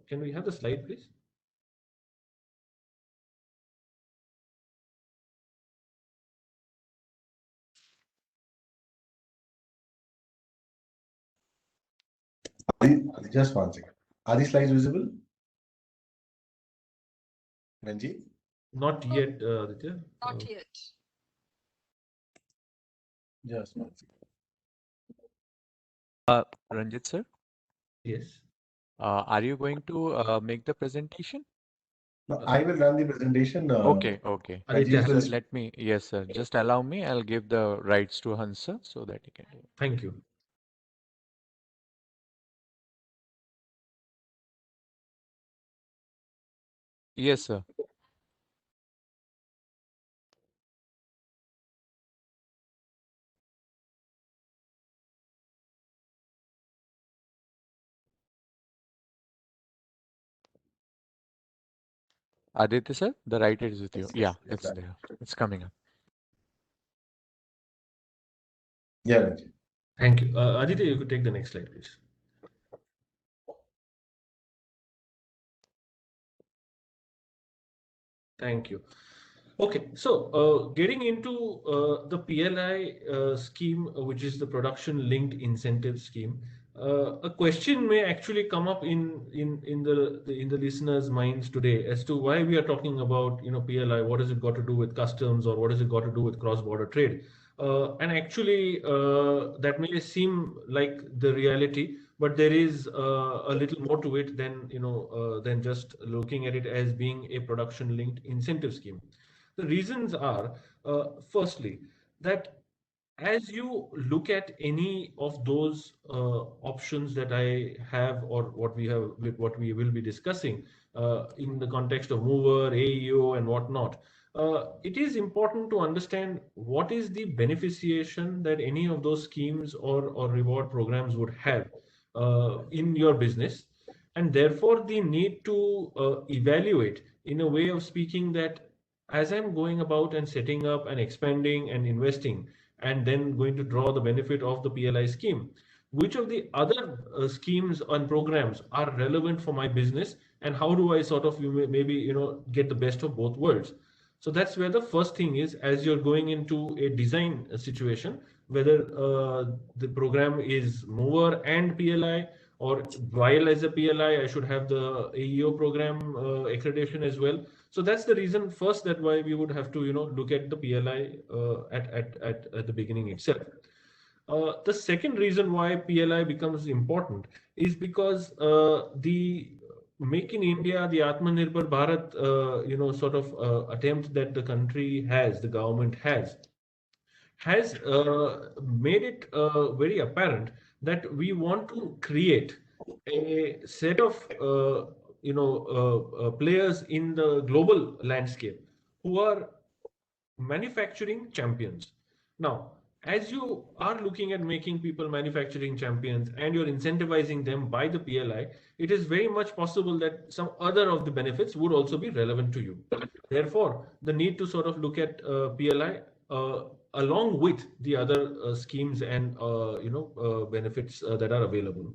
Can we have the slide, please? Just one second. Are these slides visible? Ranjit? Not yet, Aditya. Not yet. Just one second. Ranjit sir, Yes. are you going to make the presentation? No, I will run the presentation. Okay, okay. Aditya Ranjit Sir, will has. let me, yes, sir. Just allow me. I'll give the rights to Hans sir so that he can do it. Thank you. Yes, sir. Aditya sir, the right is with you. Yes, Yeah, yes, it's there. It's coming up. yeah, Ranjit. Thank you. Aditya, you could take the next slide, please. Thank you. Okay, so getting into the PLI scheme, which is the production linked incentive scheme, a question may actually come up in the listeners' minds today as to why we are talking about PLI. What has it got to do with customs, or what has it got to do with cross-border trade? And actually, that may seem like the reality, but there is a little more to it than just looking at it as being a production linked incentive scheme. The reasons are, firstly, that as you look at any of those options that I have, or what we will be discussing in the context of mover, AEO, and whatnot, it is important to understand what is the beneficiation that any of those schemes or reward programs would have in your business, and therefore the need to evaluate, in a way of speaking, that as I'm going about and setting up and expanding and investing, and then going to draw the benefit of the PLI scheme, which of the other schemes and programs are relevant for my business, and how do I sort of maybe get the best of both worlds? So that's where the first thing is, as you're going into a design situation, whether the program is mover and PLI, or while as a PLI, I should have the AEO program accreditation as well. So that's the reason first that why we would have to look at the PLI at the beginning itself. The second reason why PLI becomes important is because the Make in India, the Atmanirbhar Bharat, sort of attempt that the country has, the government has made it very apparent that we want to create a set of players in the global landscape who are manufacturing champions. Now, as you are looking at making people manufacturing champions and you're incentivizing them by the PLI, it is very much possible that some other of the benefits would also be relevant to you. Therefore, the need to sort of look at PLI along with the other schemes and benefits that are available.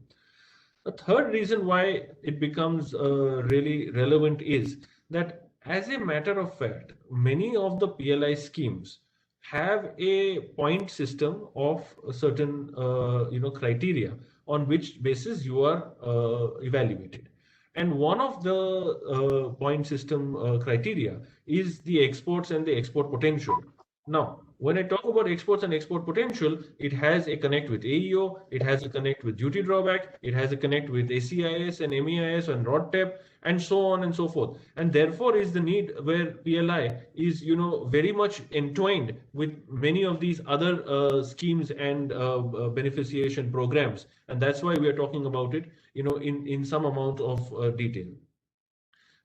The third reason why it becomes really relevant is that, as a matter of fact, many of the PLI schemes have a point system of a certain criteria on which basis you are evaluated. And one of the point system criteria is the exports and the export potential. Now, when I talk about exports and export potential, it has a connect with AEO, it has a connect with duty drawback, it has a connect with ACIS and MEIS and RODTEP, and so on and so forth. And therefore is the need where PLI is, very much entwined with many of these other schemes and beneficiation programs. And that's why we are talking about it, in some amount of detail.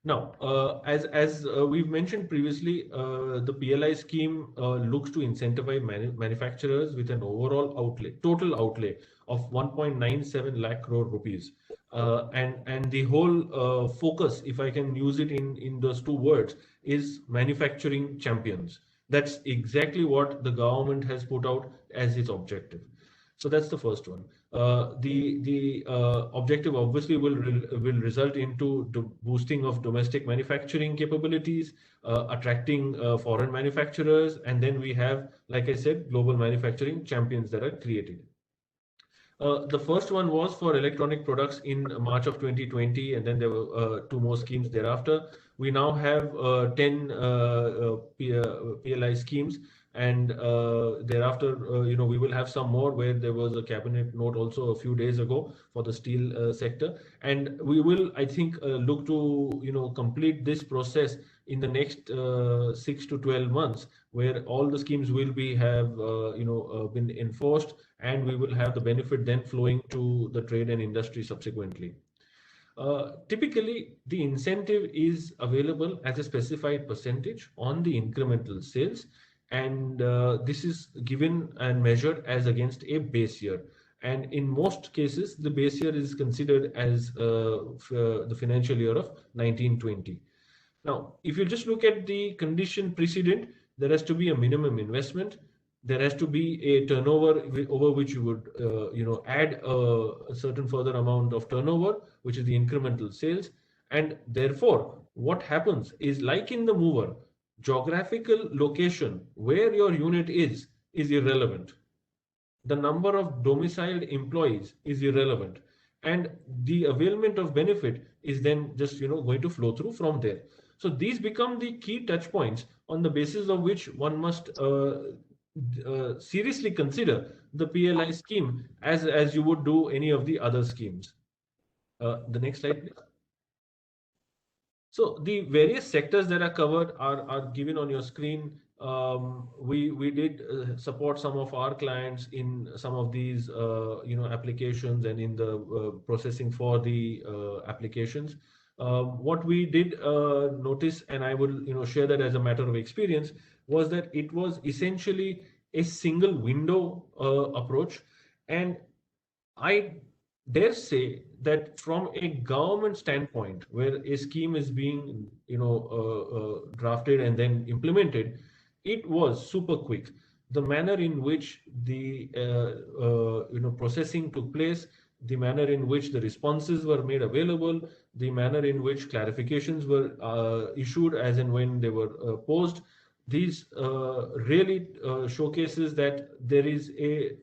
Now, as we've mentioned previously, the PLI scheme looks to incentivize manufacturers with an overall total outlay of 1.97 lakh crore rupees. And the whole focus, if I can use it in those two words, is manufacturing champions. That's exactly what the government has put out as its objective. So that's the first one. The objective obviously will result into boosting of domestic manufacturing capabilities, attracting foreign manufacturers, and then we have, like I said, global manufacturing champions that are created. The first one was for electronic products in March of 2020, and then there were 2 more schemes thereafter. We now have 10 PLI schemes, and thereafter, we will have some more, where there was a cabinet note also a few days ago for the steel sector, and we will, I think, look to complete this process in the next 6 to 12 months, where all the schemes will have been enforced, and we will have the benefit then flowing to the trade and industry subsequently. Typically, the incentive is available as a specified percentage on the incremental sales, and this is given and measured as against a base year. And in most cases, the base year is considered as the financial year of 1920. Now, if you just look at the condition precedent, there has to be a minimum investment. There has to be a turnover over which you would, add a certain further amount of turnover, which is the incremental sales. And therefore, what happens is, like in the mover, geographical location where your unit is irrelevant. The number of domiciled employees is irrelevant, and the availment of benefit is then just going to flow through from there. So these become the key touch points on the basis of which one must seriously consider the PLI scheme as you would do any of the other schemes. The next slide, please. So the various sectors that are covered are given on your screen. We did support some of our clients in some of these applications and in the processing for the applications. What we did notice, and I will share that as a matter of experience, was that it was essentially a single window approach, and I dare say that from a government standpoint, where a scheme is being drafted and then implemented, it was super quick. The manner in which the processing took place, the manner in which the responses were made available, the manner in which clarifications were issued as and when they were posed, these really showcases that there is a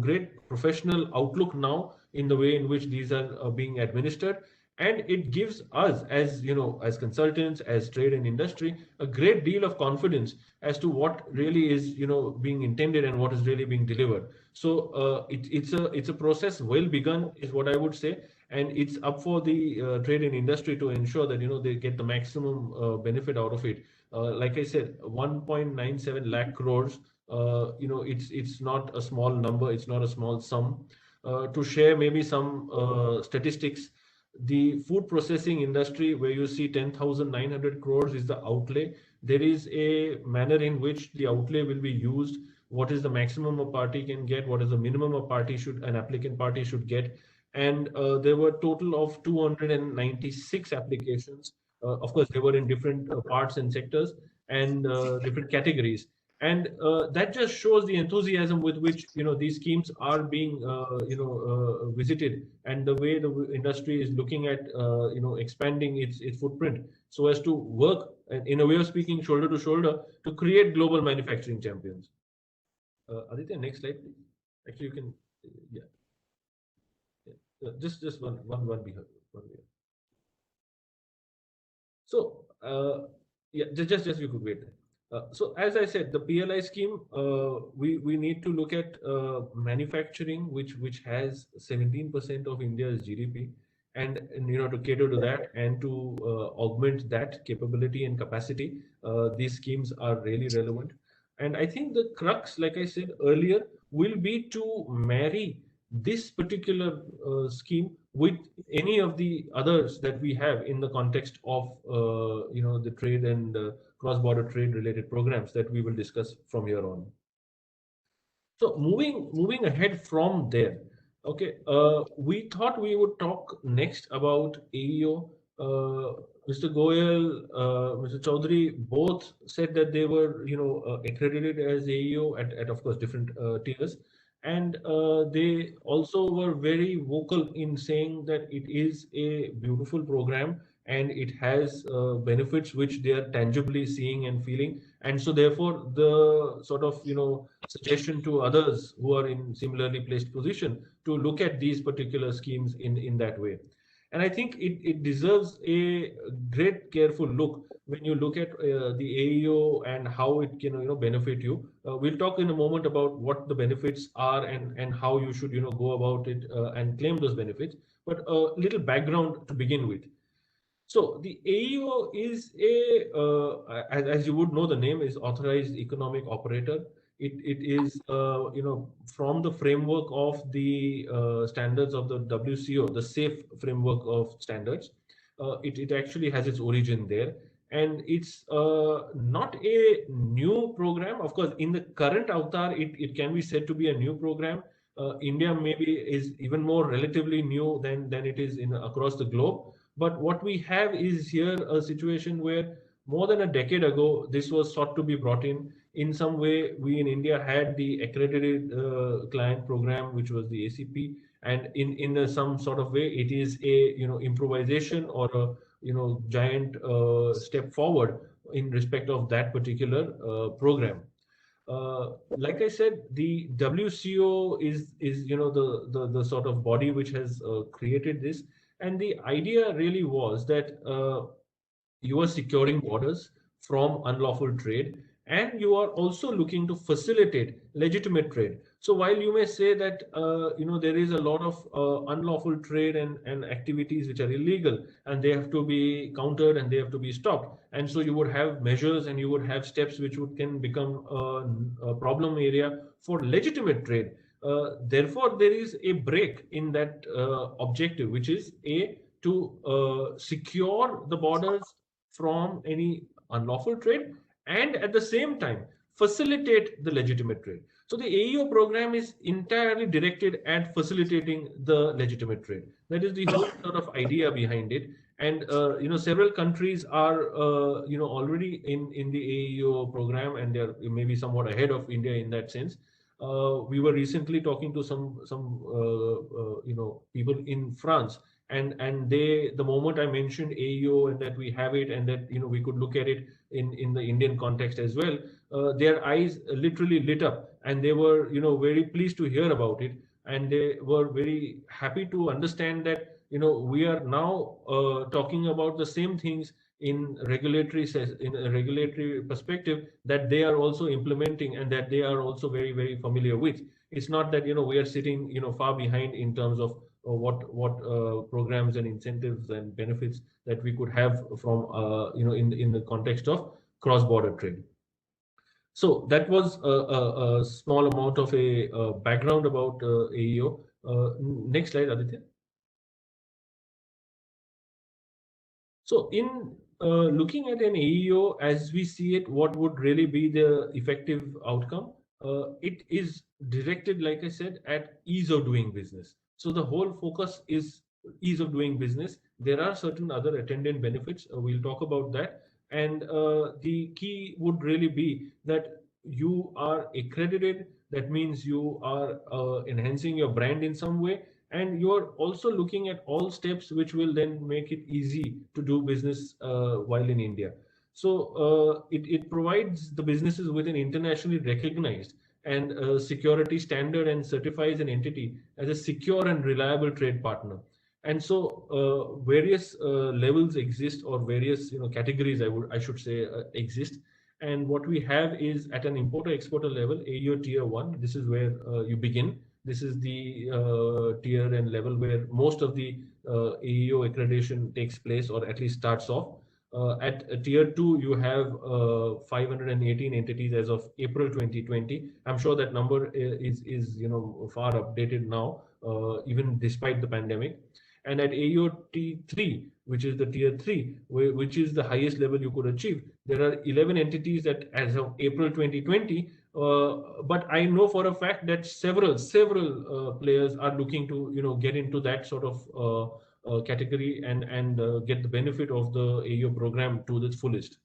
great professional outlook now in the way in which these are being administered, and it gives us, as as consultants, as trade and industry, a great deal of confidence as to what really is being intended and what is really being delivered. So it's a process well begun, is what I would say, and it's up for the trade and industry to ensure that they get the maximum benefit out of it. Like I said, 1.97 lakh crores. It's not a small number. It's not a small sum. To share maybe some statistics, the food processing industry, where you see 10,900 crores is the outlay. There is a manner in which the outlay will be used. What is the maximum a party can get? What is the minimum an applicant party should get? And there were a total of 296 applications. Of course, they were in different parts and sectors and different categories. And that just shows the enthusiasm with which these schemes are being visited, and the way the industry is looking at expanding its footprint, so as to work, in a way of speaking, shoulder to shoulder, to create global manufacturing champions. Aditya, next slide, please. Actually, you can, just one behind. So just you could wait. So as I said, the PLI scheme, we need to look at manufacturing, which has 17% of India's GDP, and to cater to that and to augment that capability and capacity, these schemes are really relevant. And I think the crux, like I said earlier, will be to marry this particular scheme with any of the others that we have in the context of the trade and cross-border trade related programs that we will discuss from here on. So moving ahead from there, okay, we thought we would talk next about AEO. Mr. Goyal, Mr. Chaudhary both said that they were accredited as AEO at of course different tiers, and they also were very vocal in saying that it is a beautiful program and it has benefits which they are tangibly seeing and feeling. And so therefore the sort of suggestion to others who are in similarly placed position to look at these particular schemes in that way. And I think it deserves a great careful look when you look at the AEO and how it can benefit you. We'll talk in a moment about what the benefits are and how you should go about it and claim those benefits. But a little background to begin with. So the AEO is as you would know, the name is Authorized Economic Operator. It is from the framework of the standards of the WCO, the SAFE framework of standards. It actually has its origin there, and it's not a new program. Of course, in the current avatar, it can be said to be a new program. India maybe is even more relatively new than it is across the globe. But what we have is here a situation where more than a decade ago, this was sought to be brought in. In some way, we in India had the accredited client program, which was the ACP, and in some sort of way, it is a improvisation or a giant step forward in respect of that particular program. Like I said, the WCO is the sort of body which has created this, and the idea really was that you are securing borders from unlawful trade, and you are also looking to facilitate legitimate trade. So while you may say that there is a lot of unlawful trade and activities which are illegal, and they have to be countered and they have to be stopped, and so you would have measures and you would have steps which can become a problem area for legitimate trade. Therefore, there is a break in that objective, which is to secure the borders from any unlawful trade, and at the same time facilitate the legitimate trade. So the AEO program is entirely directed at facilitating the legitimate trade. That is the whole sort of idea behind it. And several countries are already in the AEO program, and they're maybe somewhat ahead of India in that sense. We were recently talking to some people in France, and they, the moment I mentioned AEO and that we have it and that we could look at it in the Indian context as well, their eyes literally lit up, and they were very pleased to hear about it, and they were very happy to understand that we are now talking about the same things in a regulatory perspective that they are also implementing and that they are also very, very familiar with. It's not that we are sitting far behind in terms of what programs and incentives and benefits that we could have from in the context of cross-border trade. So that was a small amount of a background about AEO. Next slide, Aditya. So in looking at an AEO as we see it, what would really be the effective outcome? It is directed, like I said, at ease of doing business. So the whole focus is ease of doing business. There are certain other attendant benefits. We'll talk about that. And the key would really be that you are accredited. That means you are enhancing your brand in some way. And you're also looking at all steps which will then make it easy to do business while in India. So it provides the businesses with an internationally recognized and security standard and certifies an entity as a secure and reliable trade partner. And so various levels exist, or various categories I should say exist. And what we have is at an importer-exporter level, AEO Tier 1. This is where you begin. This is the tier and level where most of the AEO accreditation takes place, or at least starts off. At Tier 2, you have 518 entities as of April 2020. I'm sure that number is far updated now, even despite the pandemic. And at AEO T3, which is the Tier 3, which is the highest level you could achieve, there are 11 entities that as of April 2020. But I know for a fact that several players are looking to get into that sort of category and get the benefit of the AEO program to its fullest.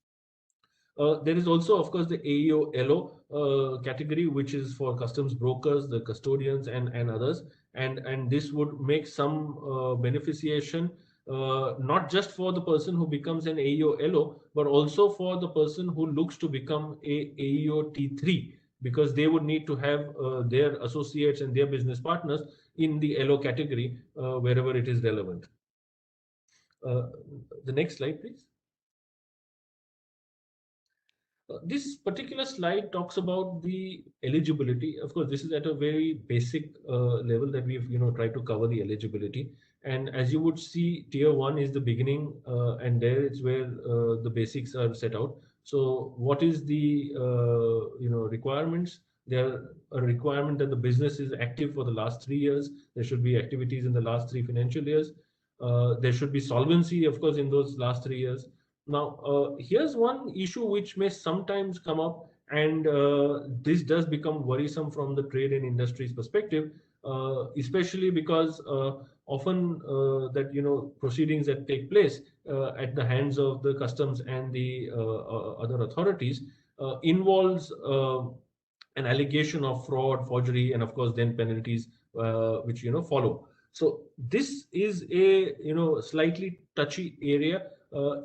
There is also, of course, the AEO LO category, which is for customs brokers, the custodians, and others. And this would make some beneficiation not just for the person who becomes an AEO LO, but also for the person who looks to become a AEO T3, because they would need to have their associates and their business partners in the LO category wherever it is relevant. The next slide, please. This particular slide talks about the eligibility. Of course, this is at a very basic level that we've tried to cover the eligibility. And as you would see, tier 1 is the beginning, and there it's where the basics are set out. So what is the requirements? There are a requirement that the business is active for the last 3 years. There should be activities in the last 3 financial years. There should be solvency, of course, in those last 3 years. Now, here's one issue which may sometimes come up, and this does become worrisome from the trade and industry's perspective, especially because often that proceedings that take place at the hands of the customs and the other authorities involves an allegation of fraud, forgery, and of course then penalties which follow. So this is a slightly touchy area.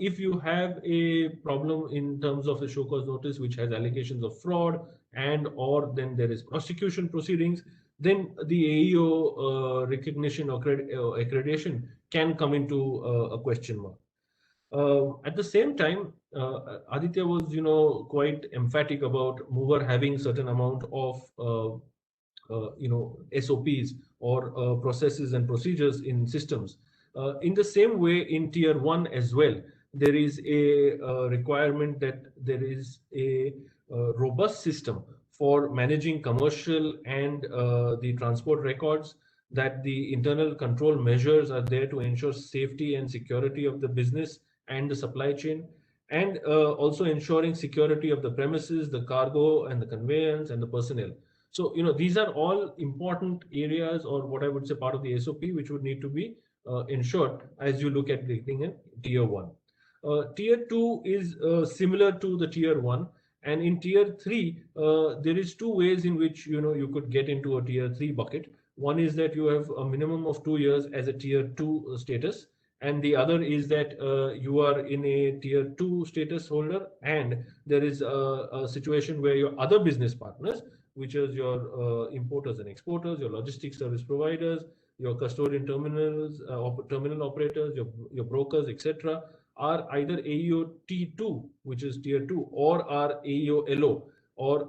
If you have a problem in terms of the show cause notice which has allegations of fraud and or then there is prosecution proceedings, then the AEO recognition or accreditation can come into a question mark. At the same time, Aditya was quite emphatic about mover having certain amount of SOPs or processes and procedures in systems. In the same way, in tier 1 as well, there is a requirement that there is a robust system for managing commercial and the transport records, that the internal control measures are there to ensure safety and security of the business and the supply chain, and also ensuring security of the premises, the cargo and the conveyance and the personnel. So, these are all important areas, or what I would say part of the SOP, which would need to be ensured as you look at getting a tier 1. Tier 2 is similar to the tier 1, and in tier 3 there is 2 ways in which you could get into a tier 3 bucket. One is that you have a minimum of 2 years as a tier 2 status, and the other is that you are in a tier 2 status holder, and there is a situation where your other business partners, which is your importers and exporters, your logistics service providers, your custodian terminals, terminal operators, your brokers, etc., are either AEO T2, which is tier 2, or are AEO LO, or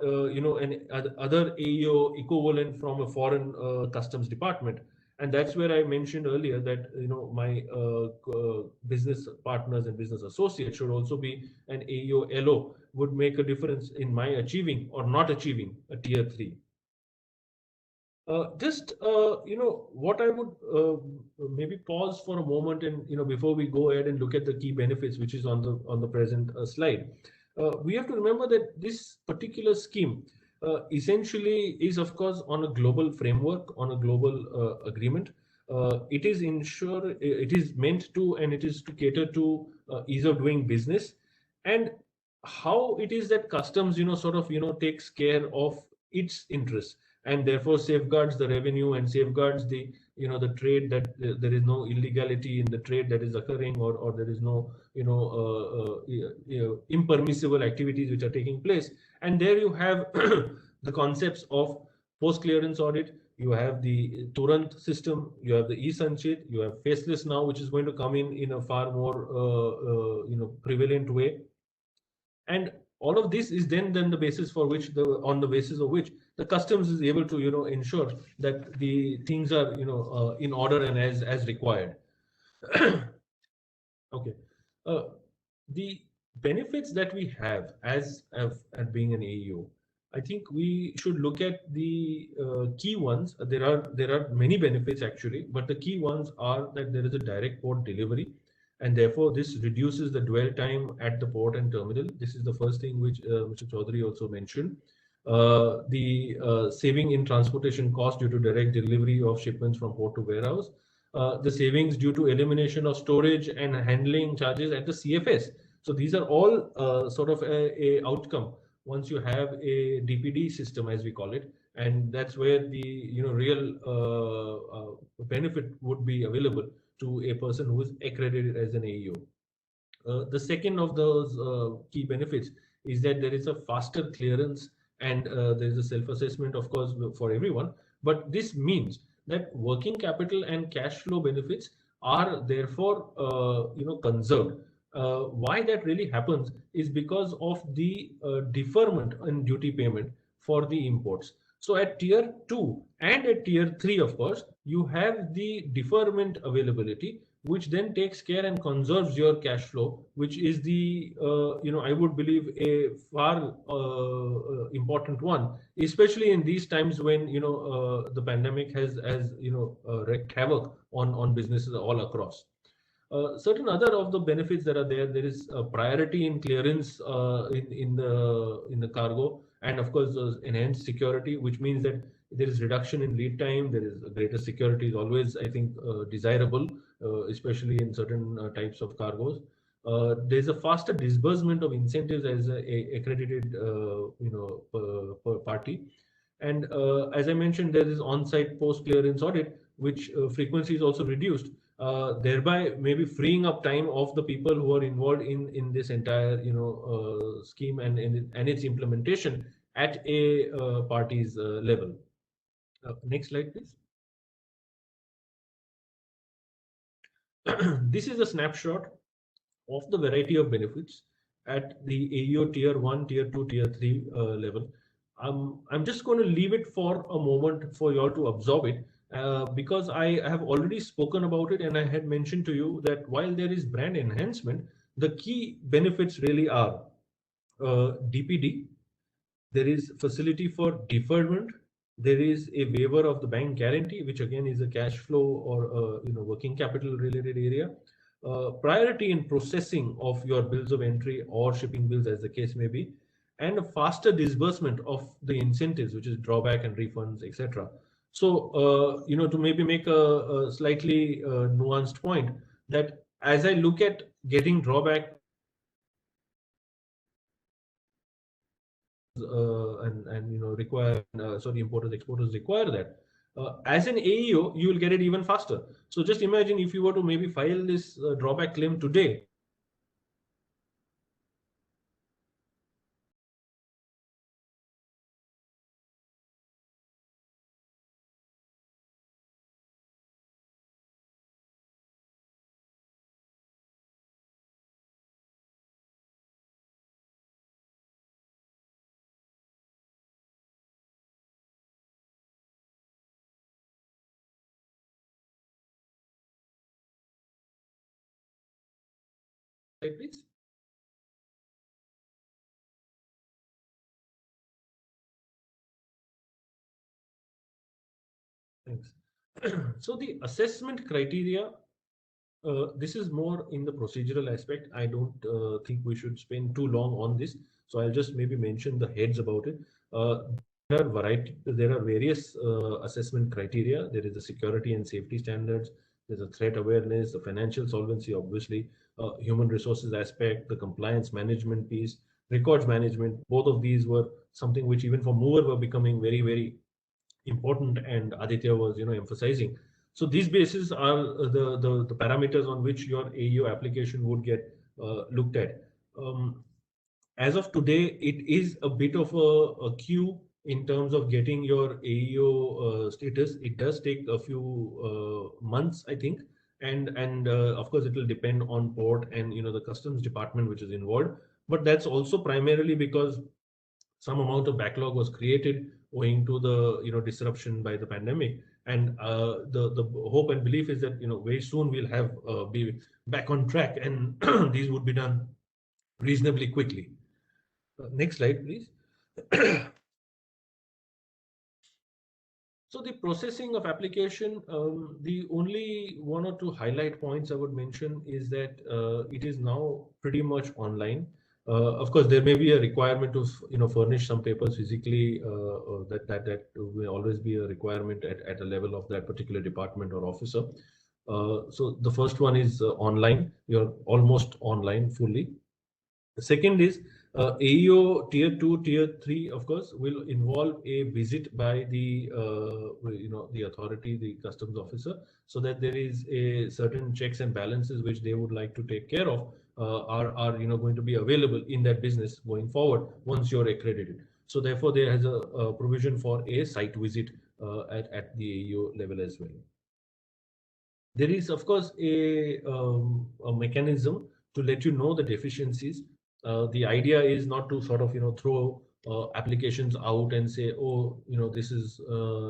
an other AEO equivalent from a foreign customs department. And that's where I mentioned earlier that my business partners and business associates should also be an AEO LO, would make a difference in my achieving or not achieving a tier 3. What I would maybe pause for a moment, and before we go ahead and look at the key benefits, which is on the present slide, we have to remember that this particular scheme essentially is, of course, on a global framework, on a global agreement. It is meant to, and it is to cater to ease of doing business, and how it is that customs takes care of its interests, and therefore safeguards the revenue and safeguards the the trade, that there is no illegality in the trade that is occurring, or there is no impermissible activities which are taking place. And there you have the concepts of post clearance audit, you have the Turant system, you have the e-Sanchit, you have faceless now, which is going to come in a far more prevalent way. And all of this is then the basis for which on the basis of which the customs is able to ensure that the things are in order and as required. Okay, the benefits that we have as being an AEO, I think we should look at the key ones. There are many benefits actually, but the key ones are that there is a direct port delivery, and therefore this reduces the dwell time at the port and terminal. This is the first thing which Mr. Chaudhary also mentioned. The saving in transportation cost due to direct delivery of shipments from port to warehouse. The savings due to elimination of storage and handling charges at the CFS. So these are all sort of a outcome once you have a DPD system, as we call it, and that's where the real benefit would be available to a person who is accredited as an AEO. The second of those key benefits is that there is a faster clearance, and there is a self-assessment, of course, for everyone. But this means that working capital and cash flow benefits are therefore conserved. Why that really happens is because of the deferment in duty payment for the imports. So at tier 2 and at tier 3, of course, you have the deferment availability, which then takes care and conserves your cash flow, which is the I would believe a far important one, especially in these times when the pandemic has wreaked havoc on businesses all across. Certain other of the benefits that are there is priority in clearance in the cargo, and of course enhanced security, which means that there is reduction in lead time. There is greater security is always, I think, desirable, especially in certain types of cargos. There's a faster disbursement of incentives as a accredited per party. And as I mentioned, there is on-site post-clearance audit, which frequency is also reduced, thereby maybe freeing up time of the people who are involved in this entire scheme and its implementation at a party's level. Next slide, please. This is a snapshot of the variety of benefits at the AEO tier 1, tier 2, tier 3 level. I'm just going to leave it for a moment for you all to absorb it, because I have already spoken about it, and I had mentioned to you that while there is brand enhancement, the key benefits really are DPD, there is facility for deferment, there is a waiver of the bank guarantee, which again is a cash flow or working capital related area. Priority in processing of your bills of entry or shipping bills, as the case may be, and a faster disbursement of the incentives, which is drawback and refunds, etc. So, to maybe make a slightly nuanced point, that as I look at getting drawback and require, importers, exporters require that. As an AEO, you will get it even faster. So just imagine if you were to maybe file this drawback claim today. Please. Thanks. So the assessment criteria, this is more in the procedural aspect. I don't think we should spend too long on this. So I'll just maybe mention the heads about it. There are various assessment criteria. There is the security and safety standards. There's a threat awareness, the financial solvency, obviously, human resources aspect, the compliance management piece, records management. Both of these were something which even for mover were becoming very, very important, and Aditya was emphasizing. So these bases are the parameters on which your AEO application would get looked at. As of today, it is a bit of a queue in terms of getting your AEO status. It does take a few months, I think, and of course it will depend on port and the customs department which is involved. But that's also primarily because some amount of backlog was created owing to the disruption by the pandemic, and the hope and belief is that very soon we'll have be back on track, and these would be done reasonably quickly. Next slide, please. So the processing of application, the only one or two highlight points I would mention is that it is now pretty much online. Of course, there may be a requirement to furnish some papers physically. That will always be a requirement at a level of that particular department or officer. So the first one is online. You're almost online fully. The second is AEO tier 2, tier 3, of course, will involve a visit by the the authority, the customs officer, so that there is a certain checks and balances which they would like to take care of are going to be available in that business going forward once you're accredited. So therefore, there has a provision for a site visit at the AEO level as well. There is, of course, a mechanism to let you know the deficiencies. The idea is not to sort of throw applications out and say, oh, this is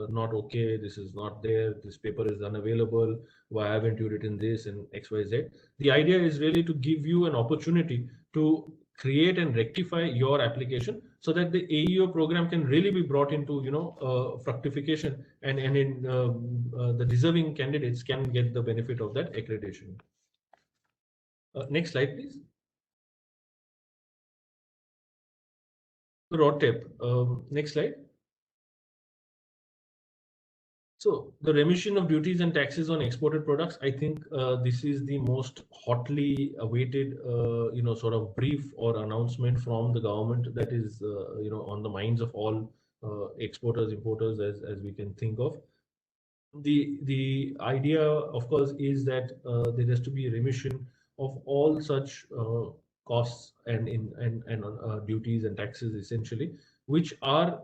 not okay, this is not there, this paper is unavailable, why haven't you written this, and XYZ. The idea is really to give you an opportunity to create and rectify your application so that the AEO program can really be brought into fructification, and in the deserving candidates can get the benefit of that accreditation. Next slide, please. ROTEP. Next slide. So the remission of duties and taxes on exported products, I think this is the most hotly awaited, sort of brief or announcement from the government that is, on the minds of all exporters, importers, as we can think of. The idea, of course, is that there has to be a remission of all such costs and duties and taxes, essentially, which are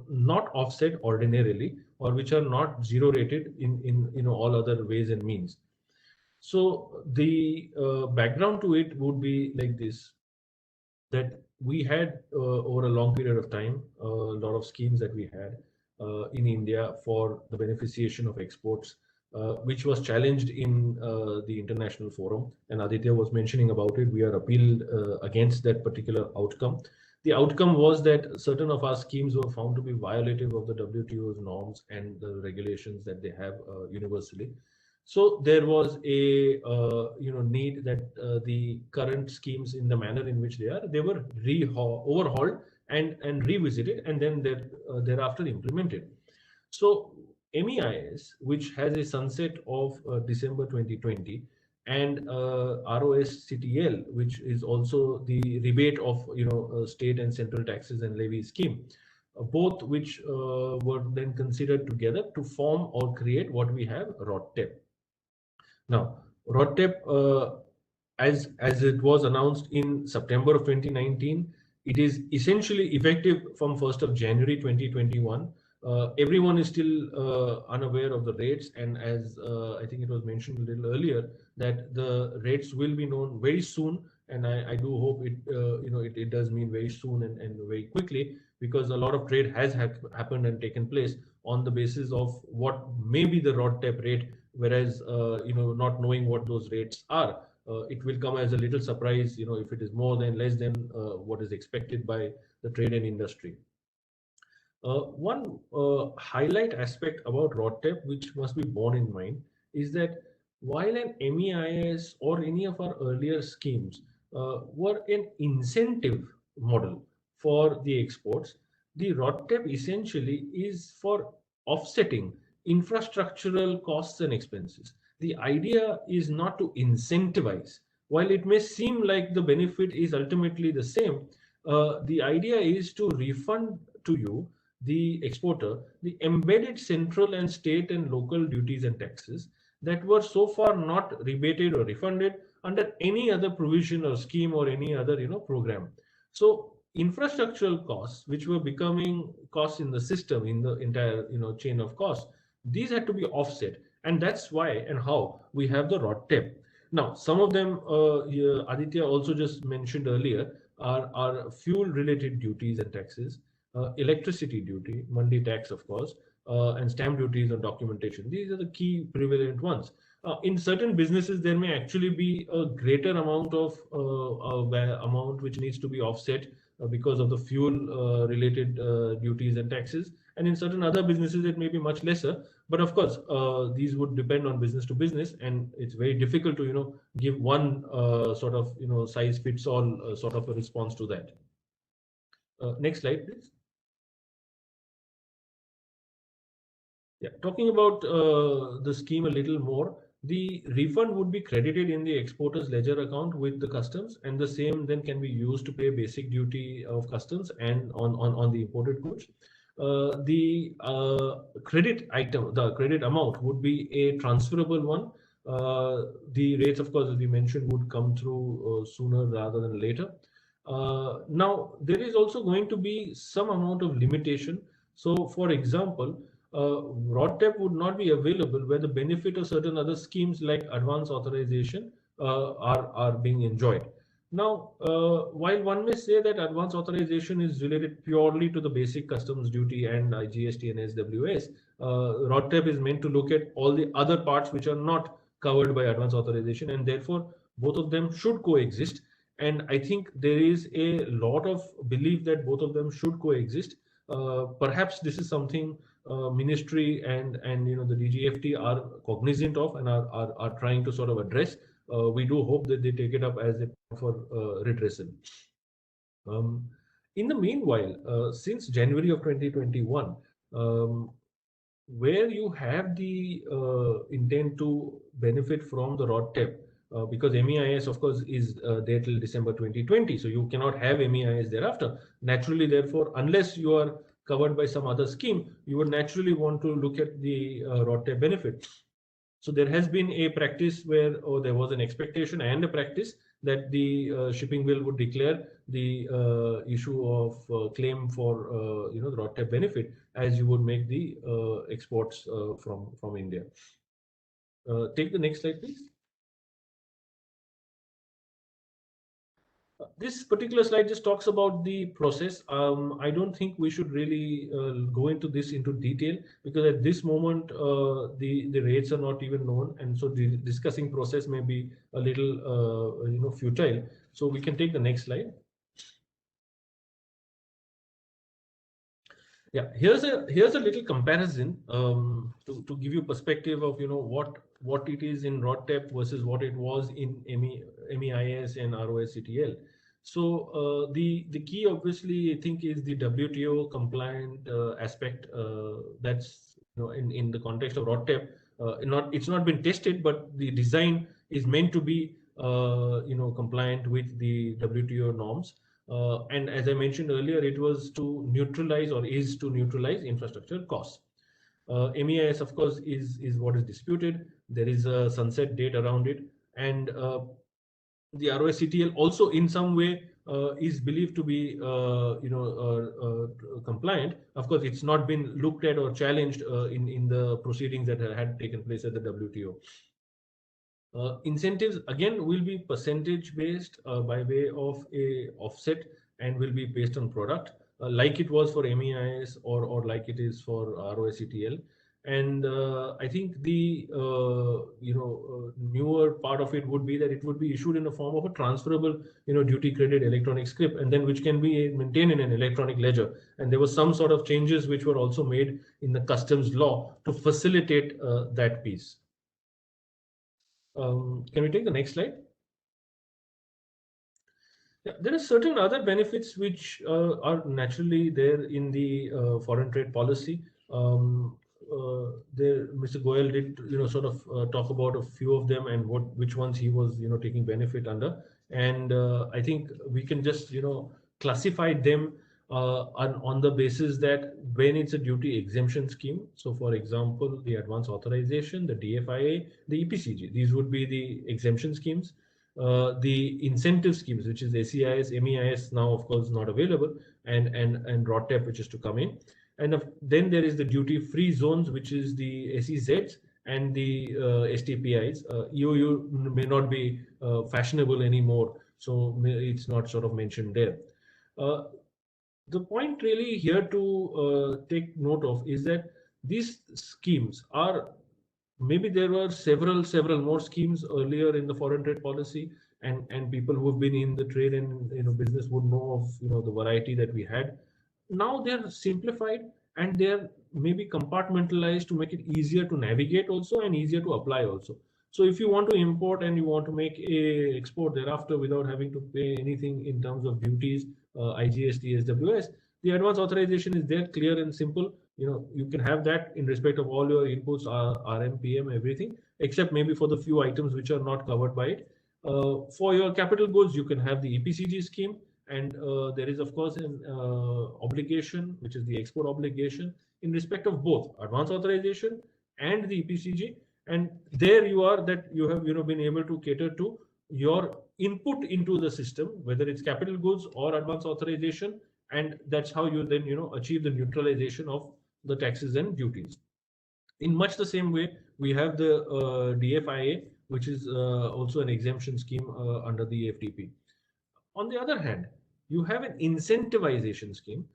not offset ordinarily, or which are not zero rated in all other ways and means. So the background to it would be like this, that we had over a long period of time a lot of schemes that we had in India for the beneficiation of exports, which was challenged in the international forum, and Aditya was mentioning about it. We are appealed against that particular outcome. The outcome was that certain of our schemes were found to be violative of the WTO's norms and the regulations that they have universally. So there was a need that the current schemes, in the manner in which they were overhauled and revisited, and then thereafter implemented. So MEIS, which has a sunset of December 2020, and ROSCTL, which is also the rebate of state and central taxes and levy scheme, both which were then considered together to form or create what we have, ROTEP. Now, ROTEP, as it was announced in September of 2019, it is essentially effective from 1st of January 2021. Everyone is still unaware of the rates, and as I think it was mentioned a little earlier, that the rates will be known very soon, and I do hope it does mean very soon and very quickly, because a lot of trade has happened and taken place on the basis of what may be the ROTEP rate, whereas not knowing what those rates are, it will come as a little surprise if it is more than less than what is expected by the trade and industry. One highlight aspect about ROTEP which must be borne in mind is that while an MEIS or any of our earlier schemes were an incentive model for the exports, the ROTEP essentially is for offsetting infrastructural costs and expenses. The idea is not to incentivize. While it may seem like the benefit is ultimately the same, the idea is to refund to you, the exporter, the embedded central and state and local duties and taxes that were so far not rebated or refunded under any other provision or scheme or any other program. So infrastructural costs, which were becoming costs in the system, in the entire chain of costs, these had to be offset, and that's why and how we have the ROTEP. Now, some of them Aditya also just mentioned earlier are fuel related duties and taxes, electricity duty, Mandi tax, of course, and stamp duties on documentation. These are the key prevalent ones. In certain businesses, there may actually be a greater amount of amount which needs to be offset because of the fuel related duties and taxes. And in certain other businesses, it may be much lesser. But of course, these would depend on business to business, and it's very difficult to give one sort of size fits all sort of a response to that. Next slide, please. Yeah, talking about the scheme a little more, the refund would be credited in the exporter's ledger account with the customs, and the same then can be used to pay basic duty of customs and on the imported goods. The credit item, the credit amount would be a transferable one. The rates, of course, as we mentioned, would come through sooner rather than later. Now, there is also going to be some amount of limitation. So, for example, RODTEP would not be available where the benefit of certain other schemes like advance authorization are being enjoyed. Now, while one may say that advance authorization is related purely to the basic customs duty and GST and SWS, RODTEP is meant to look at all the other parts which are not covered by advance authorization, and therefore both of them should coexist. And I think there is a lot of belief that both of them should coexist. Perhaps this is something ministry and the DGFT are cognizant of and are trying to sort of address. We do hope that they take it up as a for redressal. In the meanwhile, since January of 2021, where you have the intent to benefit from the RODTEP, because MEIS, of course, is there till December 2020, so you cannot have MEIS thereafter. Naturally, therefore, unless you are covered by some other scheme, you would naturally want to look at the RODTEP benefit. So there has been a practice where there was an expectation and a practice that the shipping bill would declare the issue of claim for the RODTEP benefit as you would make the exports from India. Take the next slide, please. This particular slide just talks about the process. I don't think we should really go into this into detail, because at this moment the rates are not even known, and so the discussing process may be a little futile. So we can take the next slide. Yeah, here's a little comparison to give you perspective of what it is in RODTEP versus what it was in MEIS and ROSCTL. So the key, obviously, I think, is the WTO compliant aspect. That's in the context of RODTEP. It's not been tested, but the design is meant to be compliant with the WTO norms. And as I mentioned earlier, it was to neutralize or is to neutralize infrastructure costs. MEIS, of course, is what is disputed. There is a sunset date around it, and the ROSCTL also in some way is believed to be compliant. Of course, it's not been looked at or challenged in the proceedings that had taken place at the WTO. Incentives again will be percentage based by way of a offset, and will be based on product like it was for MEIS or like it is for ROSCTL. And I think the newer part of it would be that it would be issued in the form of a transferable duty credit electronic scrip, and then which can be maintained in an electronic ledger. And there was some sort of changes which were also made in the customs law to facilitate that piece. Can we take the next slide? Yeah, there are certain other benefits which are naturally there in the foreign trade policy. There, Mr. Goyal did sort of talk about a few of them and which ones he was taking benefit under, and I think we can just classify them on the basis that when it's a duty exemption scheme. So, for example, the advance authorization, the DFIA, the Epcg, these would be the exemption schemes. The incentive schemes, which is ACIS, MEIS, now of course not available, and RODTEP, which is to come in. And then there is the duty-free zones, which is the SEZs and the STPIs. EOU may not be fashionable anymore, so it's not sort of mentioned there. The point really here to take note of is that these schemes are, maybe there were several more schemes earlier in the foreign trade policy, and people who have been in the trade and business would know of the variety that we had. Now they're simplified and they're maybe compartmentalized to make it easier to navigate also and easier to apply also. So if you want to import and you want to make a export thereafter without having to pay anything in terms of duties, IGST, SWS, the advance authorization is there, clear and simple. You can have that in respect of all your inputs, RM, PM, everything. except maybe for the few items which are not covered by it. For your capital goods, you can have the EPCG scheme, and there is of course an obligation, which is the export obligation in respect of both advance authorization and the EPCG. And there you are, that you have been able to cater to your input into the system, whether it's capital goods or advance authorization, and that's how you then achieve the neutralization of the taxes and duties. In much the same way, we have the DFIA, which is also an exemption scheme under the FTP. On the other hand, you have an incentivization scheme,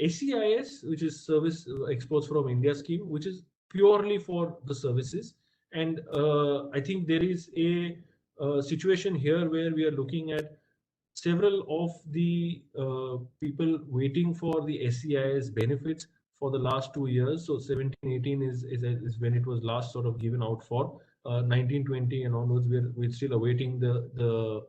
ACIS, which is Service Exports from India scheme, which is purely for the services. And I think there is a situation here where we are looking at several of the people waiting for the SEIS benefits for the last 2 years. So 17-18 is when it was last sort of given out for. 19-20 and onwards, we're still awaiting the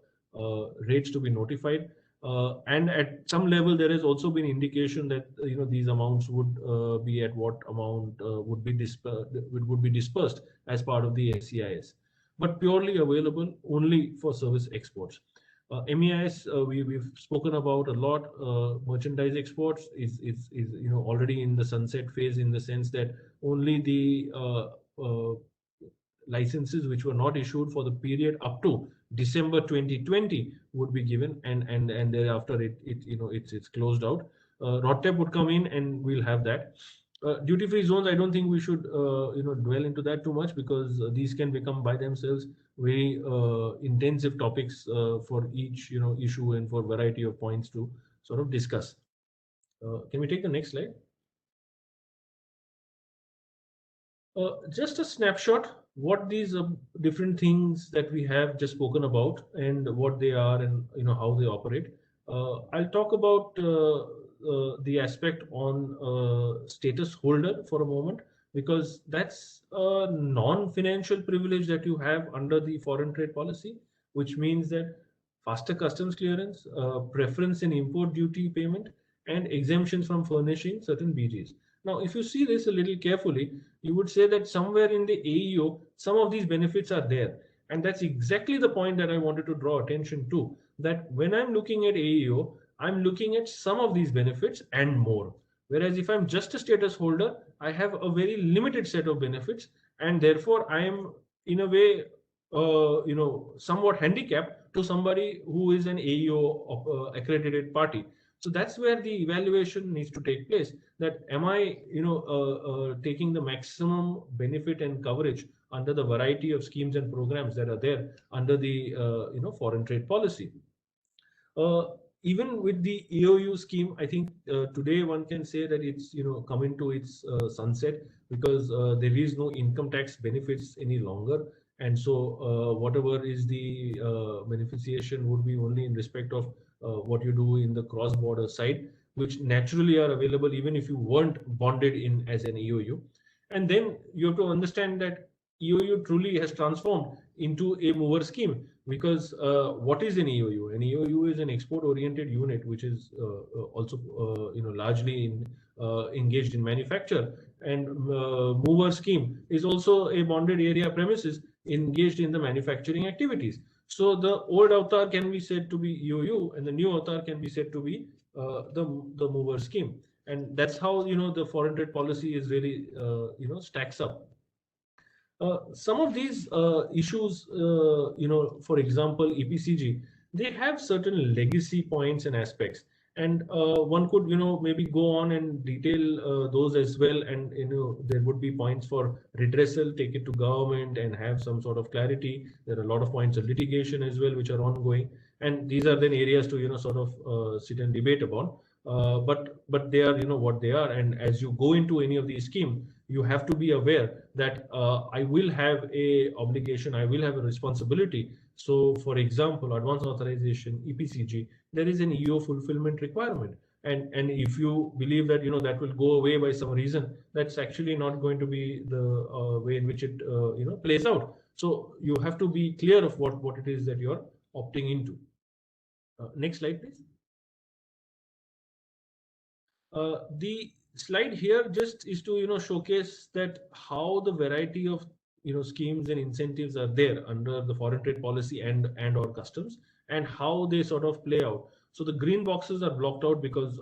rates to be notified. And at some level, there has also been indication that these amounts would be at what amount would be dispersed as part of the SEIS, but purely available only for service exports. MEIS, we've spoken about a lot. Merchandise exports is already in the sunset phase, in the sense that only the licenses which were not issued for the period up to December 2020 would be given, and thereafter it's closed out. RODTEP would come in, and we'll have that. Duty-free zones, I don't think we should dwell into that too much, because these can become by themselves very intensive topics for each issue and for variety of points to sort of discuss. Can we take the next slide? Just a snapshot what these different things that we have just spoken about and what they are, and how they operate. I'll talk about the aspect on status holder for a moment, because that's a non-financial privilege that you have under the foreign trade policy, which means that faster customs clearance, preference in import duty payment, and exemptions from furnishing certain BGs. Now, if you see this a little carefully, you would say that somewhere in the AEO, some of these benefits are there. And that's exactly the point that I wanted to draw attention to, that when I'm looking at AEO, I'm looking at some of these benefits and more. Whereas if I'm just a status holder, I have a very limited set of benefits, and therefore I am in a way, somewhat handicapped to somebody who is an AEO accredited party. So that's where the evaluation needs to take place. That am I, taking the maximum benefit and coverage under the variety of schemes and programs that are there under the, foreign trade policy. Even with the EOU scheme, I think today one can say that it's coming to its sunset, because there is no income tax benefits any longer, and so whatever is the beneficiation would be only in respect of what you do in the cross-border side, which naturally are available even if you weren't bonded in as an EOU. And then you have to understand that EOU truly has transformed into a mover scheme, because what is an EOU? An EOU is an export-oriented unit, which is also largely engaged in manufacture, and mover scheme is also a bonded area premises engaged in the manufacturing activities. So the old avatar can be said to be EOU, and the new avatar can be said to be the mover scheme, and that's how the foreign trade policy is really stacks up. Some of these issues, for example, EPCG, they have certain legacy points and aspects, and one could maybe go on and detail those as well, and there would be points for redressal, take it to government and have some sort of clarity. There are a lot of points of litigation as well which are ongoing, and these are then areas to sort of sit and debate upon. But they are what they are, and as you go into any of these schemes, you have to be aware that I will have a obligation, I will have a responsibility. So for example, advance authorization, EPCG, there is an EO fulfillment requirement, and if you believe that that will go away by some reason, that's actually not going to be the way in which it plays out. So you have to be clear of what it is that you're opting into. Next slide, please. The slide here just is to showcase that how the variety of schemes and incentives are there under the foreign trade policy and or customs, and how they sort of play out. So the green boxes are blocked out because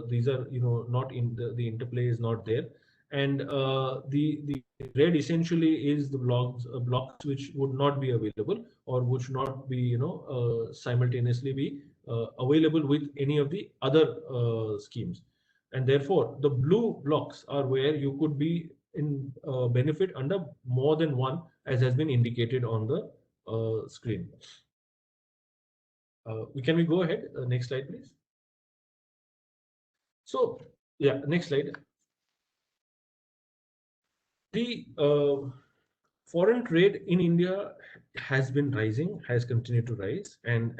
these are not in the interplay is not there, and the red essentially is the blocks which would not be available or which not be simultaneously be available with any of the other schemes. And therefore the blue blocks are where you could be in benefit under more than one, as has been indicated on the screen. Can we go ahead? Next slide, please. So yeah, next slide. The foreign trade in India has been rising, has continued to rise, and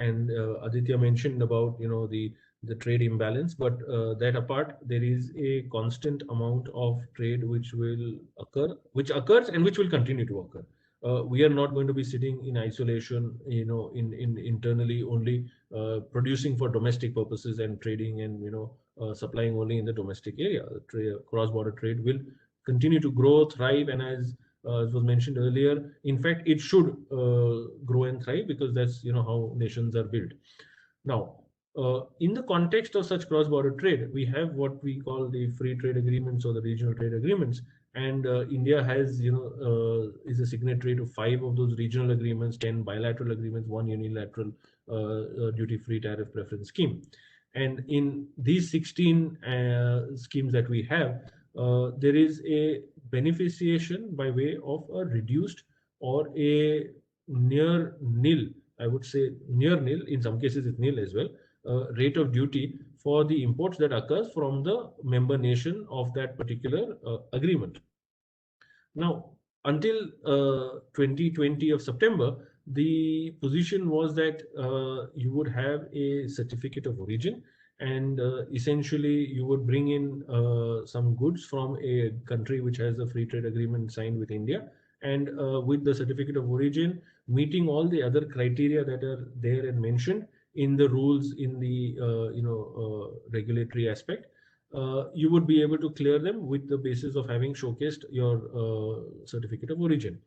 Aditya mentioned about the trade imbalance, but that apart, there is a constant amount of trade which occurs and which will continue to occur. We are not going to be sitting in isolation, in internally only producing for domestic purposes and trading and supplying only in the domestic area. Cross-border trade will continue to grow, thrive, and as was mentioned earlier, in fact, it should grow and thrive, because that's how nations are built. Now, in the context of such cross-border trade, we have what we call the free trade agreements or the regional trade agreements, and India has is a signatory to 5 of those regional agreements, 10 bilateral agreements, 1 unilateral duty-free tariff preference scheme. And in these 16 schemes that we have, there is a beneficiation by way of a reduced or a near nil, I would say near nil, in some cases it's nil as well, rate of duty for the imports that occurs from the member nation of that particular agreement. Now, until 2020 of September, the position was that you would have a certificate of origin, and essentially you would bring in some goods from a country which has a free trade agreement signed with India, and with the certificate of origin meeting all the other criteria that are there and mentioned in the rules in the regulatory aspect, you would be able to clear them with the basis of having showcased your certificate of origin.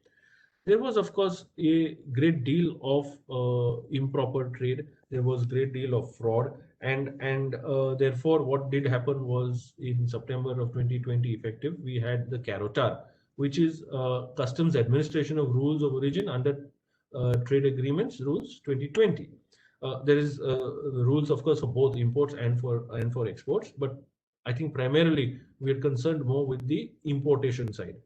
There was, of course, a great deal of improper trade. There was a great deal of fraud, and therefore, what did happen was in September of 2020, effective, we had the CAROTAR, which is Customs Administration of Rules of Origin under Trade Agreements Rules 2020. There is rules, of course, for both imports and for exports, but I think primarily we are concerned more with the importation side.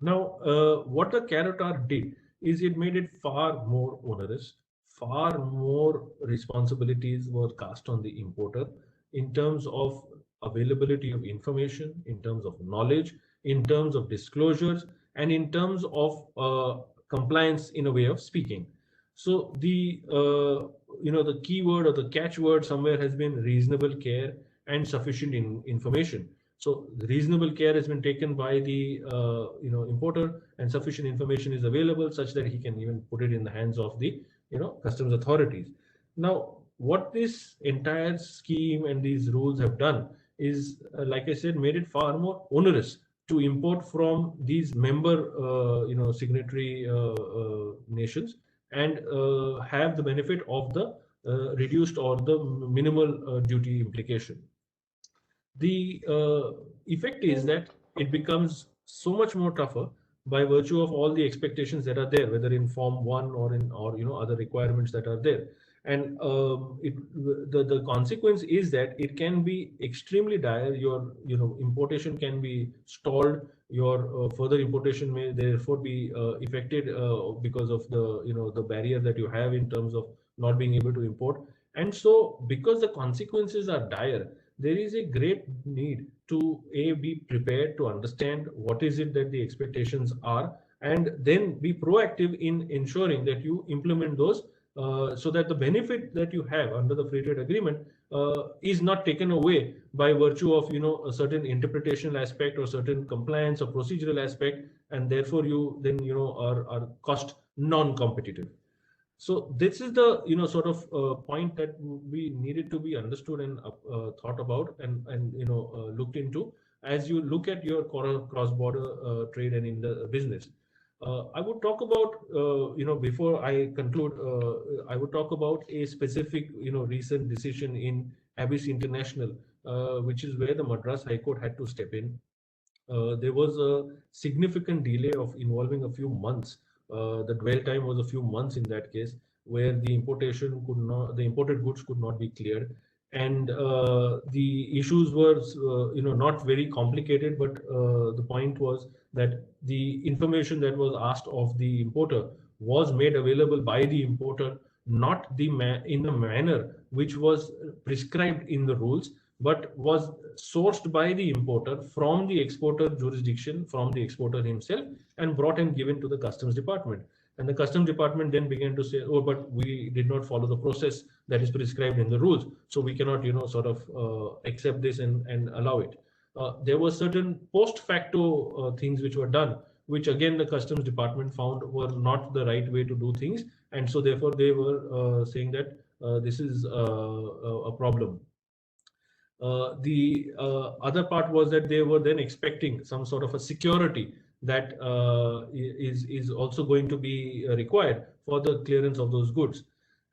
Now, what the CAROTAR did is it made it far more onerous, far more responsibilities were cast on the importer in terms of availability of information, in terms of knowledge, in terms of disclosures, and in terms of compliance in a way of speaking. So the the keyword or the catchword somewhere has been reasonable care and sufficient information. So the reasonable care has been taken by the importer, and sufficient information is available such that he can even put it in the hands of the customs authorities. Now, what this entire scheme and these rules have done is, like I said, made it far more onerous to import from these member signatory nations and have the benefit of the reduced or the minimal duty implication. The effect is that it becomes so much more tougher by virtue of all the expectations that are there, whether in Form 1 or in other requirements that are there. And the consequence is that it can be extremely dire. Your importation can be stalled. Your further importation may therefore be affected because of the barrier that you have in terms of not being able to import. And so, because the consequences are dire, there is a great need to be prepared to understand what is it that the expectations are, and then be proactive in ensuring that you implement those so that the benefit that you have under the free trade agreement is not taken away by virtue of a certain interpretational aspect or certain compliance or procedural aspect, and therefore you then are cost non-competitive. So this is the sort of point that we needed to be understood and thought about and looked into as you look at your cross-border trade and in the business. I would talk about, before I conclude, I would talk about a specific, recent decision in Abyss International, which is where the Madras High Court had to step in. There was a significant delay of involving a few months. The dwell time was a few months in that case, where the imported goods could not be cleared, and the issues were, not very complicated. But the point was that the information that was asked of the importer was made available by the importer, not in the manner which was prescribed in the rules, but was sourced by the importer from the exporter jurisdiction, from the exporter himself, and brought and given to the customs department. And the customs department then began to say, oh, but we did not follow the process that is prescribed in the rules, so we cannot, accept this and allow it. There were certain post facto things which were done, which again the customs department found were not the right way to do things, and so therefore they were saying that this is a problem. The other part was that they were then expecting some sort of a security that is also going to be required for the clearance of those goods.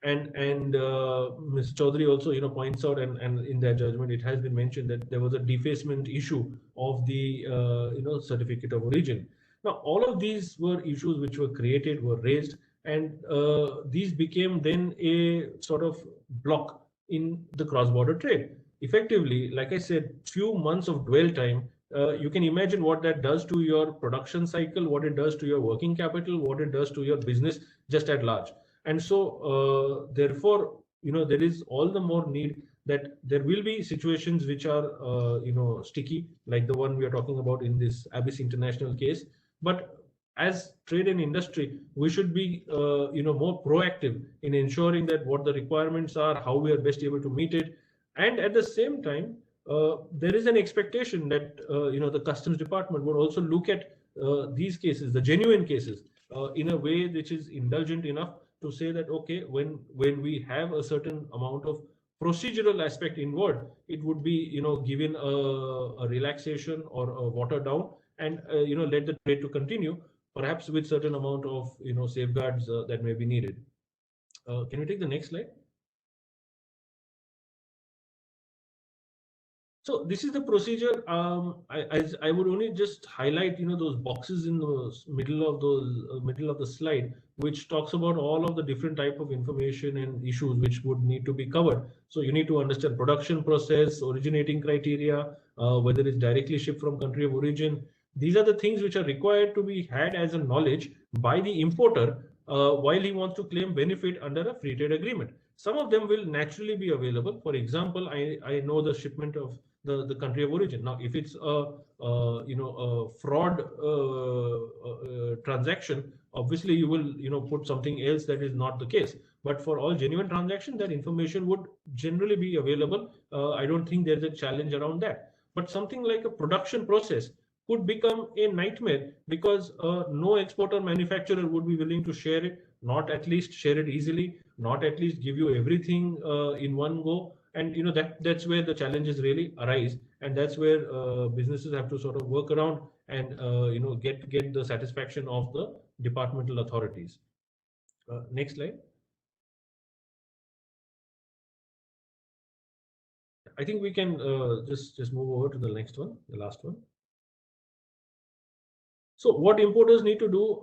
And Mr. Chaudhary also points out, and in their judgment it has been mentioned that there was a defacement issue of the certificate of origin. Now all of these were issues which were created, were raised, and these became then a sort of block in the cross-border trade. Effectively, like I said, few months of dwell time, you can imagine what that does to your production cycle, what it does to your working capital, what it does to your business just at large. And so therefore, there is all the more need that there will be situations which are sticky, like the one we are talking about in this Abyss International case. But as trade and industry, we should be more proactive in ensuring that what the requirements are, how we are best able to meet it. And at the same time, there is an expectation that the customs department would also look at these cases, the genuine cases, in a way which is indulgent enough to say that, okay, when we have a certain amount of procedural aspect involved, it would be given a relaxation or a water down, and let the trade to continue, perhaps with certain amount of safeguards that may be needed. Can we take the next slide? So this is the procedure. I would only just highlight those boxes in the middle of the slide, which talks about all of the different type of information and issues which would need to be covered. So you need to understand production process, originating criteria, whether it's directly shipped from country of origin. These are the things which are required to be had as a knowledge by the importer while he wants to claim benefit under a free trade agreement. Some of them will naturally be available. For example, I know the shipment of the country of origin. Now, if it's a fraud transaction, obviously you will put something else that is not the case. But for all genuine transactions, that information would generally be available. I don't think there's a challenge around that. But something like a production process could become a nightmare because no exporter manufacturer would be willing to share it, not at least share it easily, not at least give you everything in one go. And that's where the challenges really arise, and that's where businesses have to sort of work around and get the satisfaction of the departmental authorities. Next slide. I think we can just move over to the next one, the last one. So what importers need to do,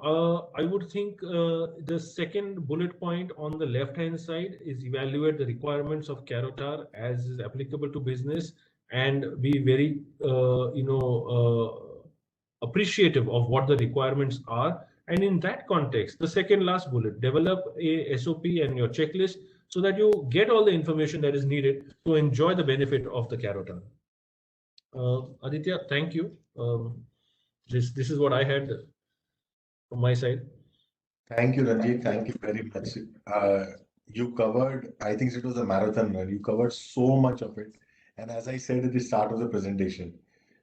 I would think the second bullet point on the left-hand side is evaluate the requirements of Carotar as is applicable to business and be very, appreciative of what the requirements are. And in that context, the second last bullet, develop a SOP and your checklist so that you get all the information that is needed to enjoy the benefit of the Carotar. Aditya, thank you. This is what I had from my side. Thank you, Ranjit. Thank you very much. You covered, I think it was a marathon run. You covered so much of it. And as I said at the start of the presentation,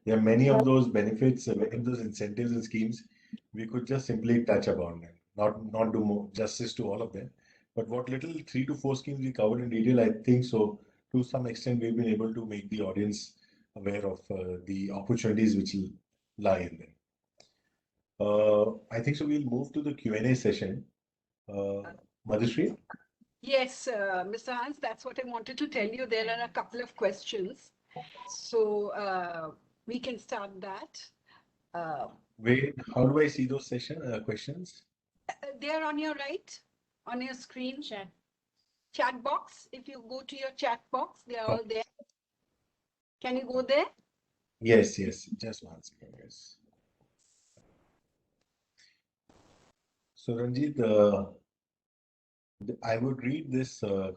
there are many of those benefits, many of those incentives and schemes we could just simply touch upon them, not do more justice to all of them. But what little 3 to 4 schemes we covered in detail, I think so to some extent we've been able to make the audience aware of the opportunities which lie in them. I think so. We'll move to the Q&A session. Madhushree? Yes, Mr. Hans, that's what I wanted to tell you. There are a couple of questions. So we can start that. Wait, how do I see those questions? They are on your right, on your screen. Chat box. If you go to your chat box, they are all there. Can you go there? Yes, yes. Just 1 second. Yes. So Ranjit, I would read this. Will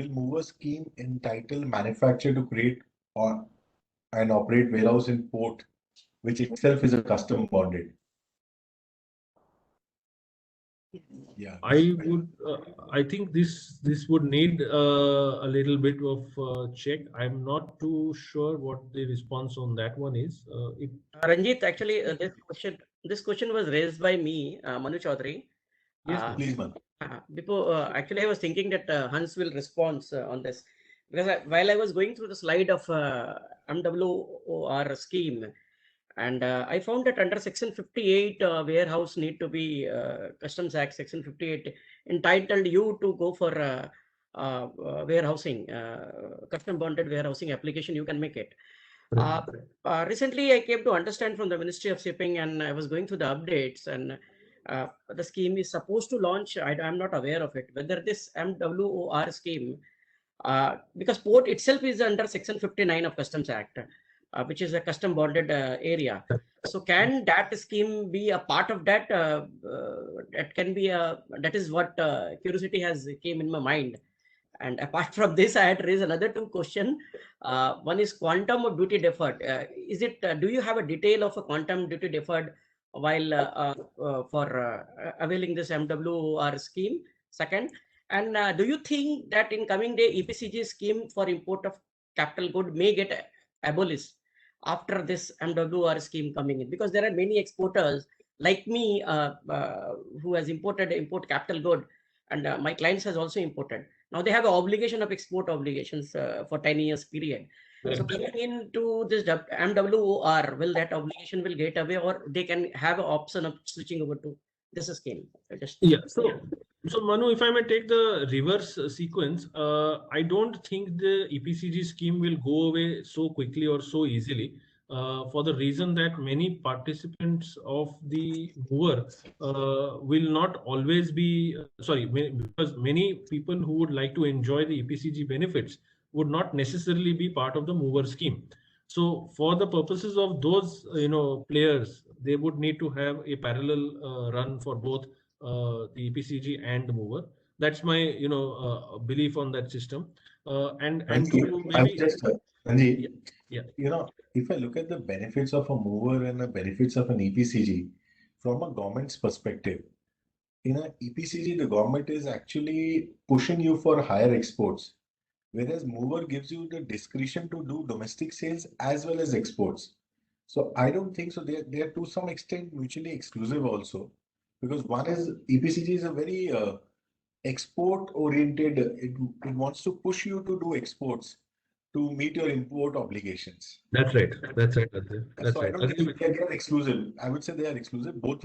mover scheme entitle manufacturer to create or and operate warehouse in port, which itself is a custom bonded? Yeah. I think this would need a little bit of check. I'm not too sure what the response on that one is. Ranjit, actually, this question was raised by me, Manu Chaudhary. Yes, please, Manu. Before, actually, I was thinking that Hans will respond on this, because while I was going through the slide of MWOR scheme, and I found that under Section 58, warehouse need to be Customs Act Section 58 entitled you to go for warehousing, custom bonded warehousing application. You can make it. Recently, I came to understand from the Ministry of Shipping, and I was going through the updates, and the scheme is supposed to launch. I'm not aware of it, whether this MWOR scheme, because port itself is under Section 59 of Customs Act, which is a custom bonded area. So can that scheme be a part of that? That can be that is what curiosity has came in my mind. And apart from this, I had raised another two questions. One is quantum of duty deferred. Is it? Do you have a detail of a quantum duty deferred while for availing this MWOR scheme? Second, and do you think that in coming day EPCG scheme for import of capital good may get abolished after this MWOR scheme coming in? Because there are many exporters like me who has import capital good, and my clients has also imported. Now they have an obligation of export obligations for 10 years period. So coming into this MWOR, will that obligation will get away, or they can have an option of switching over to this scheme? So Manu, if I may take the reverse sequence, I don't think the EPCG scheme will go away so quickly or so easily. For the reason that many participants of the mover will not always be because many people who would like to enjoy the EPCG benefits would not necessarily be part of the mover scheme. So for the purposes of those players, they would need to have a parallel run for both the EPCG and the mover. That's my belief on that system. And to maybe Ranjit, if I look at the benefits of a mover and the benefits of an EPCG from a government's perspective, in an EPCG, the government is actually pushing you for higher exports, whereas mover gives you the discretion to do domestic sales as well as exports. So I don't think so. They are to some extent mutually exclusive also, because one is EPCG is a very export oriented. It wants to push you to do exports to meet your import obligations. That's right. That's right. So I don't think they are exclusive. I would say they are exclusive. Both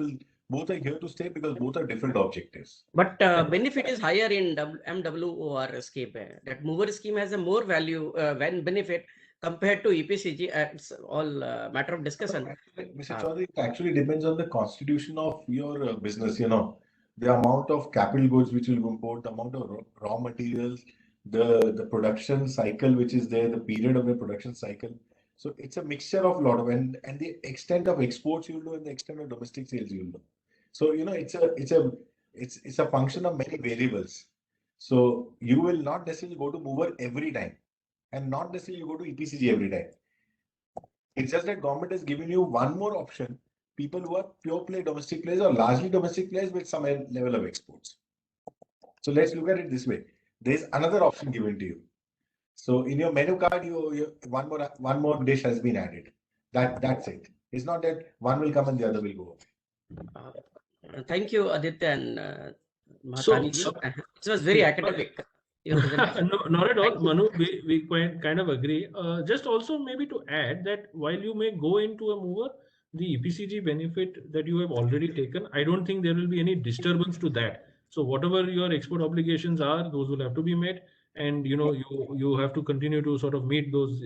are here to stay because both are different objectives. But benefit is higher in MWOR scheme. That mover scheme has a more value benefit compared to EPCG. It's all matter of discussion. Mr. Chaudhary, it actually depends on the constitution of your business. The amount of capital goods which will import, the amount of raw materials, the production cycle which is there, the period of the production cycle. So it's a mixture of a lot of and the extent of exports you'll do and the extent of domestic sales you'll do. So it's a function of many variables. So you will not necessarily go to mover every time, and not necessarily go to EPCG every time. It's just that government has given you one more option. People who are pure play domestic players or largely domestic players with some level of exports. So let's look at it this way. There's another option given to you. So in your menu card, you one more dish has been added. That's it. It's not that one will come and the other will go away. Thank you, Aditya and Mahatani. It was very academic. No, not at all, Manu. We kind of agree. Just also maybe to add that while you may go into a mover, the EPCG benefit that you have already taken, I don't think there will be any disturbance to that. So whatever your export obligations are, those will have to be met, and you have to continue to sort of meet those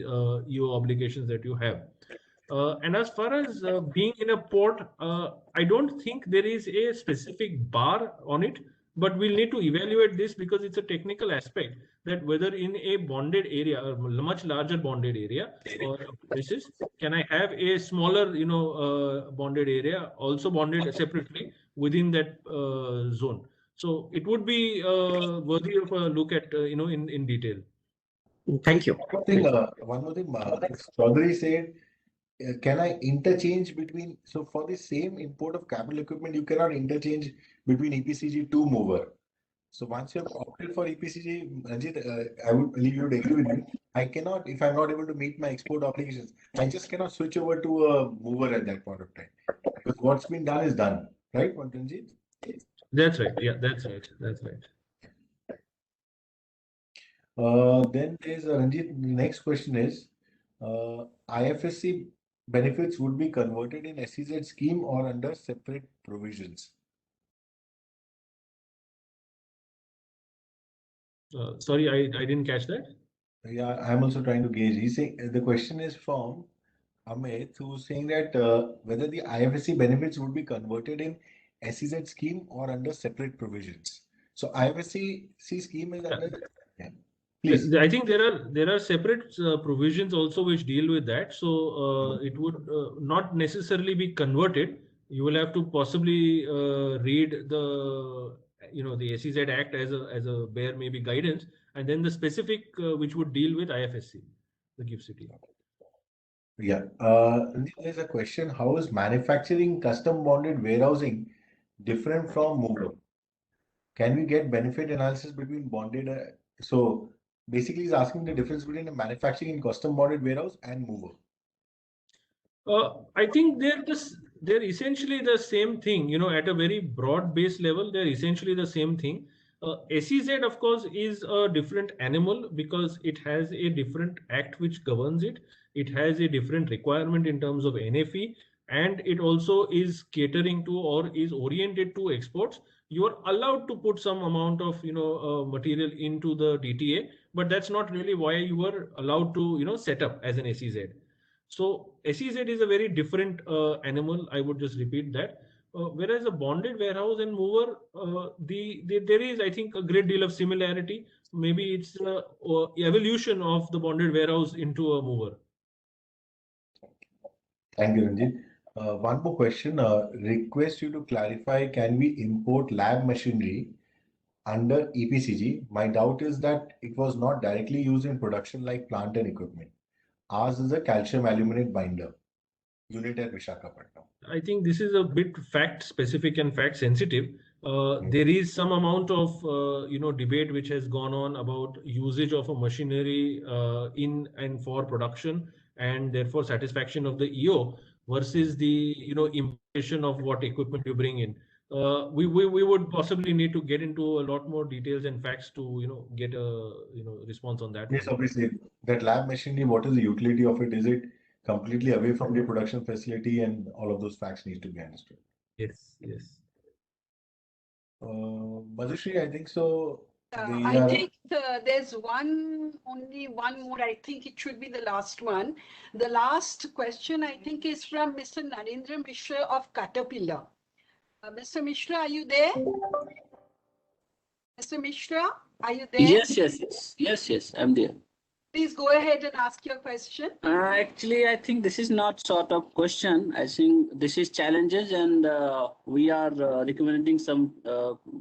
EO obligations that you have. And as far as being in a port, I don't think there is a specific bar on it, but we'll need to evaluate this because it's a technical aspect that whether in a bonded area, a much larger bonded area or places, can I have a smaller, bonded area also bonded separately within that zone. So it would be worthy of a look at, in detail. Thank you. One more thing, Chaudhary said, can I interchange between, so for the same import of capital equipment, you cannot interchange between EPCG to mover. So once you have opted for EPCG, Ranjit, I would believe you would agree with me. I cannot, if I'm not able to meet my export obligations, I just cannot switch over to a mover at that point of time. Because what's been done is done, right, Ranjit? That's right. Yeah, that's right. That's right. Then there's Ranjit. The next question is, IFSC benefits would be converted in SEZ scheme or under separate provisions. Sorry, I didn't catch that. Yeah, I'm also trying to gauge. He's saying the question is from Amit, who's saying that whether the IFSC benefits would be converted in SEZ scheme or under separate provisions. So IFSC scheme is under. Yeah. Please. I think there are separate provisions also which deal with that. So it would not necessarily be converted. You will have to possibly read the SEZ Act as a bare maybe guidance, and then the specific which would deal with IFSC, the GIFT City. Yeah. There's a question: how is manufacturing custom bonded warehousing different from mover? Can we get benefit analysis between bonded? So basically, he's asking the difference between a manufacturing in custom bonded warehouse and mover. I think they're essentially the same thing. At a very broad base level, they're essentially the same thing. SEZ, of course, is a different animal because it has a different act which governs it. It has a different requirement in terms of NFE, and it also is catering to or is oriented to exports. You are allowed to put some amount of material into the DTA, but that's not really why you were allowed to set up as an SEZ. So SEZ is a very different animal. I would just repeat that. Whereas a bonded warehouse and mover, there is, I think, a great deal of similarity. Maybe it's evolution of the bonded warehouse into a mover. Thank you, Ranjit. One more question. Request you to clarify, can we import lab machinery under EPCG? My doubt is that it was not directly used in production like plant and equipment. Ours is a calcium aluminate binder unit at Visakhapatnam. I think this is a bit fact specific and fact sensitive. There is some amount of debate which has gone on about usage of a machinery in and for production, and therefore satisfaction of the EO versus the importation of what equipment you bring in. We would possibly need to get into a lot more details and facts to get a response on that. Yes, obviously that lab machinery. What is the utility of it? Is it completely away from the production facility, and all of those facts need to be understood? Yes, yes. Madhushri, I think so. I think there's only one more. I think it should be the last one. The last question, I think, is from Mr. Narendra Mishra of Caterpillar. Mr. Mishra, are you there? Mr. Mishra, are you there? Yes, I'm there. Please go ahead and ask your question. Actually, I think this is not sort of question. I think this is challenges, and we are recommending some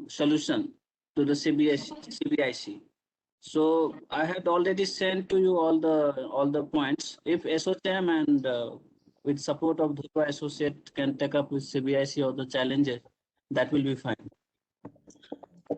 solution to the CBIC. So I had already sent to you all the points. If ASSOCHAM and with support of the associate can take up with CBIC or the challenges, that will be fine.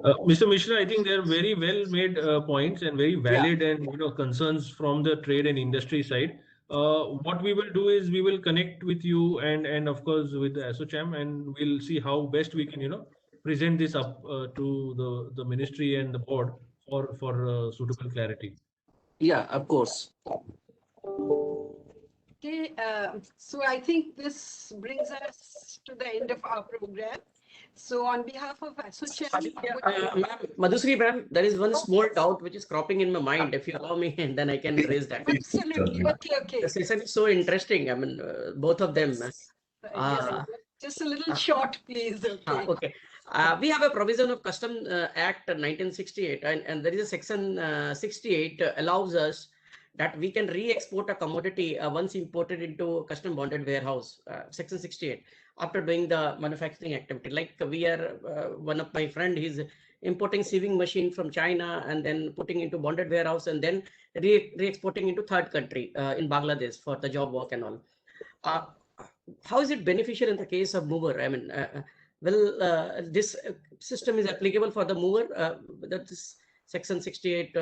Mr. Mishra, I think they're very well made points and very valid and concerns from the trade and industry side. What we will do is we will connect with you and of course with the ASSOCHAM, and we'll see how best we can present this up to the ministry and the board for suitable clarity. Yeah, of course. Okay, so I think this brings us to the end of our program. So on behalf of ASSOCHAM, Ma'am, Madhusri ma'am, there is one small doubt which is cropping in my mind. If you allow me, and then I can raise that. absolutely, okay. The session is so interesting. I mean, both of them. Yes, just a little short, please. Okay. Okay. We have a provision of Custom Act 1968, and there is a section 68 allows us that we can re-export a commodity once imported into custom bonded warehouse. Section 68 after doing the manufacturing activity. Like we are, one of my friend, he's importing sieving machine from China and then putting into bonded warehouse and then re-exporting into third country in Bangladesh for the job work and all. How is it beneficial in the case of mover? I mean, this system is applicable for the mover, that this section 68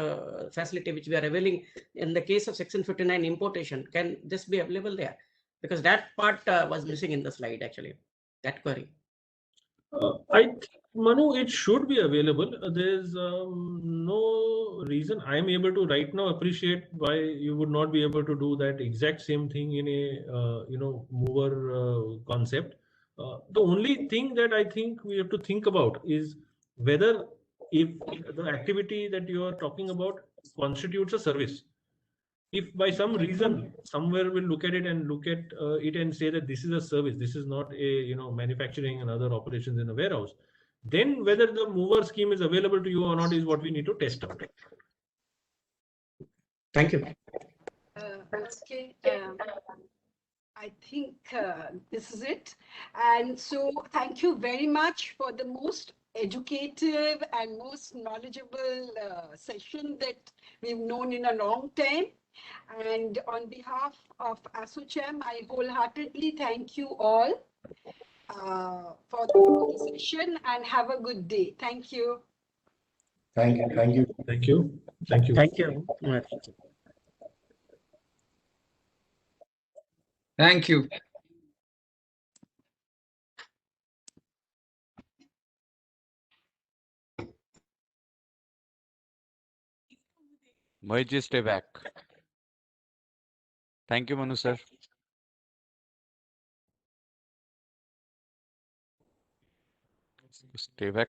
facility which we are availing in the case of section 59 importation, can this be available there? Because that part was missing in the slide actually, that query. I think, Manu, it should be available. There's no reason I'm able to right now appreciate why you would not be able to do that exact same thing in a mover concept. The only thing that I think we have to think about is whether if the activity that you are talking about constitutes a service. If by some reason somewhere we'll look at it and it and say that this is a service, this is not a manufacturing and other operations in a warehouse, then whether the mover scheme is available to you or not is what we need to test out. Thank you. Okay. I think this is it. And so thank you very much for the most educative and most knowledgeable session that we've known in a long time. And on behalf of ASSOCHAM, I wholeheartedly thank you all for the session and have a good day. Thank you. Thank you. Thank you. Thank you. Thank you. Thank you. Thank you. Mohit, stay back. Thank you, Manu sir. Stay back.